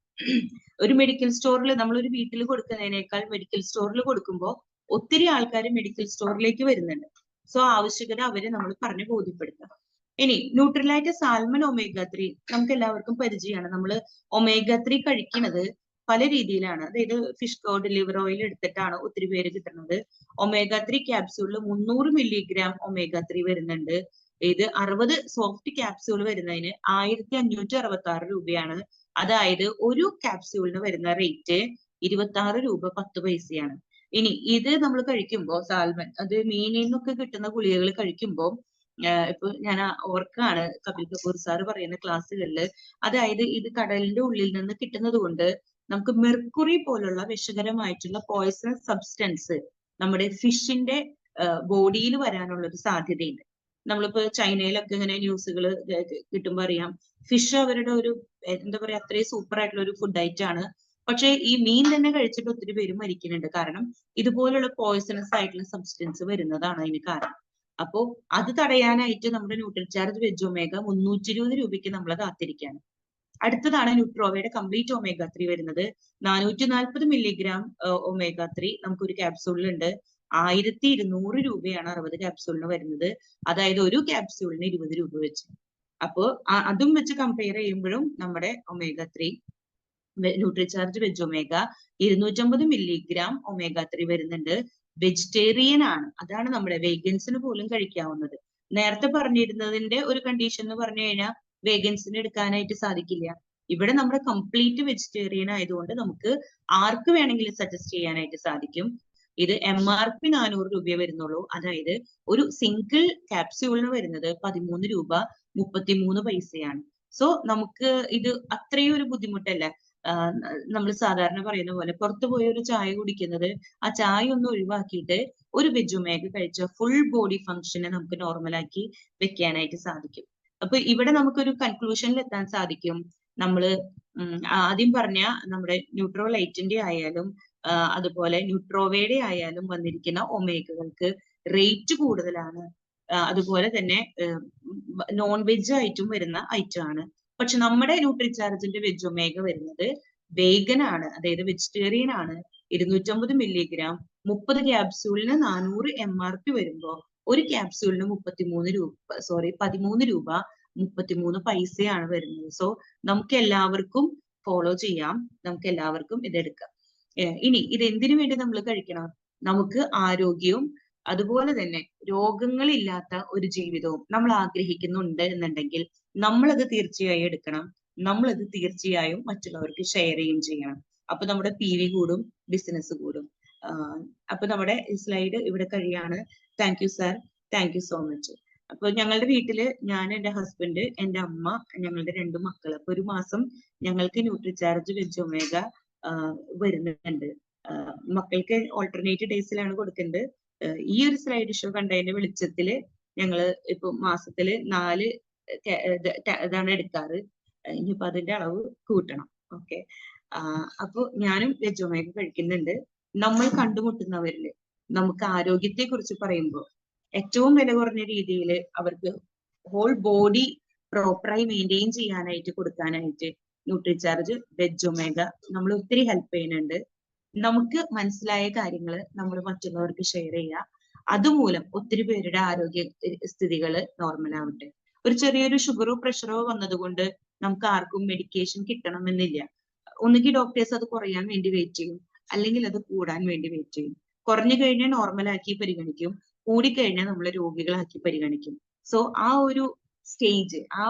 ഒരു മെഡിക്കൽ സ്റ്റോറിൽ നമ്മൾ ഒരു വീട്ടിൽ കൊടുക്കുന്നതിനേക്കാൾ മെഡിക്കൽ സ്റ്റോറിൽ കൊടുക്കുമ്പോൾ ഒത്തിരി ആൾക്കാർ മെഡിക്കൽ സ്റ്റോറിലേക്ക് വരുന്നുണ്ട്. സോ ആവശ്യകത അവരെ നമ്മൾ പറഞ്ഞു ബോധ്യപ്പെടുത്താം. ഇനി ന്യൂട്രിലൈറ്റ് സാൽമൺ ഒമേഗ 3 നമുക്ക് എല്ലാവർക്കും പരിചയമാണ്. നമ്മൾ ഒമേഗ 3 കഴിക്കുന്നത് പല രീതിയിലാണ്. അതായത് ഫിഷ് കോഡ് ലിവർ ഓയിൽ എടുത്തിട്ടാണ് ഒത്തിരി പേര് കിട്ടുന്നത്. ഒമേഗ 3 ക്യാപ്സ്യൂളിൽ 300 മില്ലിഗ്രാം ഒമേഗ 3 വരുന്നുണ്ട്. ഇത് 60 സോഫ്റ്റ് ക്യാപ്സ്യൂൾ വരുന്നതിന് 1566 രൂപയാണ്. അതായത് ഒരു ക്യാപ്സ്യൂളിന് വരുന്ന റേറ്റ് 26 രൂപ 10 പൈസയാണ്. ഇനി ഇത് നമ്മൾ കഴിക്കുമ്പോൾ സാൽമൺ, അത് മീനിൽ നിന്നൊക്കെ കിട്ടുന്ന ഗുളികകൾ കഴിക്കുമ്പോൾ ഇപ്പൊ ഞാൻ ഓർക്കാണ് കപിൽ കപൂർ സാർ പറയുന്ന ക്ലാസ്സുകളിൽ, അതായത് ഇത് കടലിന്റെ ഉള്ളിൽ നിന്ന് കിട്ടുന്നത് കൊണ്ട് നമുക്ക് മെർക്കുറി പോലുള്ള വിഷകരമായിട്ടുള്ള പോയ്സണസ് സബ്സ്റ്റൻസ് നമ്മുടെ ഫിഷിന്റെ ബോഡിയിൽ വരാനുള്ള ഒരു സാധ്യതയുണ്ട്. നമ്മളിപ്പോ ചൈനയിലൊക്കെ ഇങ്ങനെ ന്യൂസുകൾ കിട്ടുമ്പോൾ അറിയാം, ഫിഷ് അവരുടെ ഒരു എന്താ പറയാ അത്രയും സൂപ്പർ ആയിട്ടുള്ള ഒരു ഫുഡ് ഐറ്റം ആണ്. പക്ഷെ ഈ മീൻ തന്നെ കഴിച്ചിട്ട് ഒത്തിരി പേര് മരിക്കുന്നുണ്ട്. കാരണം ഇതുപോലുള്ള പോയ്സണസ് ആയിട്ടുള്ള സബ്സ്റ്റൻസ് വരുന്നതാണ് അതിന് കാരണം. അപ്പോ അത് തടയാനായിട്ട് നമ്മുടെ ന്യൂട്രിചാർജ് വെജ് ഒമേഗ 320 രൂപയ്ക്ക് നമ്മൾ കാത്തിരിക്കുകയാണ്. അടുത്തതാണ് ന്യൂട്രോവയുടെ കംപ്ലീറ്റ് ഒമേഗ 3 വരുന്നത്. 440 മില്ലിഗ്രാം ഒമേഗ 3 നമുക്കൊരു ക്യാപ്സൂളിലുണ്ട്. 1200 രൂപയാണ് 60 ക്യാപ്സൂളിന് വരുന്നത്. അതായത് ഒരു ക്യാപ്സൂളിന് 20 രൂപ വെച്ച്. അപ്പോ അതും വെച്ച് കമ്പയർ ചെയ്യുമ്പോഴും നമ്മുടെ omega 3 Nutricharge veg omega 250 milligram omega 3 വരുന്നുണ്ട്. വെജിറ്റേറിയൻ ആണ്, അതാണ് നമ്മുടെ വേഗൻസിന് പോലും കഴിക്കാവുന്നത്. നേരത്തെ പറഞ്ഞിരുന്നതിന്റെ ഒരു കണ്ടീഷൻ എന്ന് പറഞ്ഞു കഴിഞ്ഞാൽ വേഗൻസിന് എടുക്കാനായിട്ട് സാധിക്കില്ല. ഇവിടെ നമ്മുടെ കംപ്ലീറ്റ് വെജിറ്റേറിയൻ ആയതുകൊണ്ട് നമുക്ക് ആർക്ക് വേണമെങ്കിലും സജസ്റ്റ് ചെയ്യാനായിട്ട് സാധിക്കും. ഇത് MRP 400 രൂപയെ വരുന്നുള്ളൂ. അതായത് ഒരു സിംഗിൾ ക്യാപ്സ്യൂളിന് വരുന്നത് 13 രൂപ 33 പൈസയാണ്. സോ നമുക്ക് ഇത് അത്രയും ഒരു ബുദ്ധിമുട്ടല്ല. നമ്മൾ സാധാരണ പറയുന്ന പോലെ പുറത്തു പോയി ഒരു ചായ കുടിക്കുന്നത്, ആ ചായ ഒന്ന് ഒഴിവാക്കിയിട്ട് ഒരു വെജ് ഒമേഗ കഴിച്ച ഫുൾ ബോഡി ഫംഗ്ഷനെ നമുക്ക് നോർമലാക്കി വെക്കാനായിട്ട് സാധിക്കും. അപ്പൊ ഇവിടെ നമുക്കൊരു കൺക്ലൂഷനിൽ എത്താൻ സാധിക്കും. നമ്മള് ആദ്യം പറഞ്ഞ നമ്മുടെ ന്യൂട്രോലൈറ്റിന്റെ ആയാലും അതുപോലെ ന്യൂട്രോവയുടെ ആയാലും വന്നിരിക്കുന്ന ഒമേഗകൾക്ക് റേറ്റ് കൂടുതലാണ്. അതുപോലെ തന്നെ നോൺ വെജ് ആയിട്ടും വരുന്ന ഐറ്റം ആണ്. പക്ഷെ നമ്മുടെ ന്യൂട്രിചാർജിന്റെ വെജ് ഒമേഗ വരുന്നത് വേഗൻ ആണ്, അതായത് വെജിറ്റേറിയൻ ആണ്. 250 മില്ലിഗ്രാം 30 ക്യാപ്സ്യൂളിന് 400 MRP വരുമ്പോൾ ഒരു ക്യാപ്സ്യൂളിന് 13 രൂപ 33 പൈസയാണ് വരുന്നത്. സോ നമുക്ക് എല്ലാവർക്കും ഫോളോ ചെയ്യാം, നമുക്ക് എല്ലാവർക്കും ഇതെടുക്കാം. ഇനി ഇത് എന്തിനു വേണ്ടി നമ്മൾ കഴിക്കണം? നമുക്ക് ആരോഗ്യവും അതുപോലെ തന്നെ രോഗങ്ങളില്ലാത്ത ഒരു ജീവിതവും നമ്മൾ ആഗ്രഹിക്കുന്നുണ്ട് എന്നുണ്ടെങ്കിൽ നമ്മളത് തീർച്ചയായും എടുക്കണം. നമ്മളത് തീർച്ചയായും മറ്റുള്ളവർക്ക് ഷെയർ ചെയ്യുകയും ചെയ്യണം. അപ്പൊ നമ്മുടെ PV കൂടും, ബിസിനസ് കൂടും. അപ്പൊ നമ്മുടെ സ്ലൈഡ് ഇവിടെ കഴിയാണ്. Thank you sir, thank you so much. അപ്പൊ ഞങ്ങളുടെ വീട്ടില് ഞാൻ, എന്റെ ഹസ്ബൻഡ്, എന്റെ അമ്മ, ഞങ്ങളുടെ 2 മക്കൾ. അപ്പൊ ഒരു മാസം ഞങ്ങൾക്ക് ന്യൂട്രിചാർജ് വെജ് ഒമേഗ വരുന്നുണ്ട്. മക്കൾക്ക് ഓൾട്ടർനേറ്റ് ഡേയ്സിലാണ് കൊടുക്കുന്നത്. ഈ ഒരു സ്ലൈഡ് ഷോ കണ്ടതിന്റെ വെളിച്ചത്തില് ഞങ്ങള് ഇപ്പൊ മാസത്തില് 4 ഇതാണ് എടുക്കാറ്. ഇനിയിപ്പോ അതിന്റെ അളവ് കൂട്ടണം. ഓക്കെ. അപ്പൊ ഞാനും വെജ് ഒമേഗ കഴിക്കുന്നുണ്ട്. നമ്മൾ കണ്ടുമുട്ടുന്നവരില് നമുക്ക് ആരോഗ്യത്തെ കുറിച്ച് പറയുമ്പോൾ ഏറ്റവും വില കുറഞ്ഞ രീതിയിൽ അവർക്ക് ഹോൾ ബോഡി പ്രോപ്പറായി മെയിൻറ്റെയിൻ ചെയ്യാനായിട്ട് കൊടുക്കാനായിട്ട് ന്യൂട്രിചാർജ് വെജ് ഒമേഗ നമ്മൾ ഒത്തിരി ഹെൽപ്പ് ചെയ്യുന്നുണ്ട്. നമുക്ക് മനസ്സിലായ കാര്യങ്ങൾ നമ്മൾ മറ്റുള്ളവർക്ക് ഷെയർ ചെയ്യുക. അതുമൂലം ഒത്തിരി പേരുടെ ആരോഗ്യ സ്ഥിതികൾ നോർമൽ ആവട്ടെ. ഒരു ചെറിയൊരു ഷുഗറോ പ്രഷറോ വന്നതുകൊണ്ട് നമുക്ക് ആർക്കും മെഡിക്കേഷൻ കിട്ടണമെന്നില്ല. ഒന്നുകിൽ ഡോക്ടേഴ്സ് അത് കുറയാൻ വേണ്ടി വെയിറ്റ് ചെയ്യും, അല്ലെങ്കിൽ അത് കൂടാൻ വേണ്ടി വെയിറ്റ് ചെയ്യും. കുറഞ്ഞു കഴിഞ്ഞാൽ നോർമലാക്കി പരിഗണിക്കും, കൂടിക്കഴിഞ്ഞാൽ നമ്മൾ രോഗികളാക്കി പരിഗണിക്കും. സോ ആ ഒരു സ്റ്റേജ്, ആ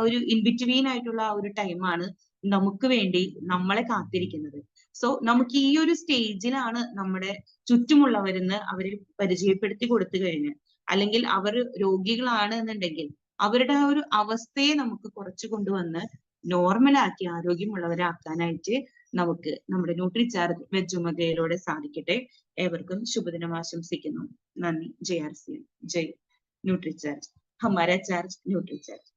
ഒരു ഇൻ ബിറ്റ്വീൻ ആയിട്ടുള്ള ആ ഒരു ടൈമാണ് നമുക്ക് വേണ്ടി നമ്മളെ കാത്തിരിക്കുന്നത്. സോ നമുക്ക് ഈ ഒരു സ്റ്റേജിലാണ് നമ്മുടെ ചുറ്റുമുള്ളവരെന്ന് അവരെ പരിചയപ്പെടുത്തി കൊടുത്തു കഴിഞ്ഞാൽ, അല്ലെങ്കിൽ അവർ രോഗികളാണ് എന്നുണ്ടെങ്കിൽ അവരുടെ ആ ഒരു അവസ്ഥയെ നമുക്ക് കുറച്ചു കൊണ്ടുവന്ന് നോർമലാക്കി ആരോഗ്യമുള്ളവരാക്കാനായിട്ട് നമുക്ക് നമ്മുടെ ന്യൂട്രിചാർജ് വെജുമതയിലൂടെ സാധിക്കട്ടെ. ഏവർക്കും ശുഭദിനം ആശംസിക്കുന്നു. നന്ദി. JRC, ജയ് ന്യൂട്രിചാർജ്, ഹമാരാ ചാർജ് ന്യൂട്രിചാർജ്.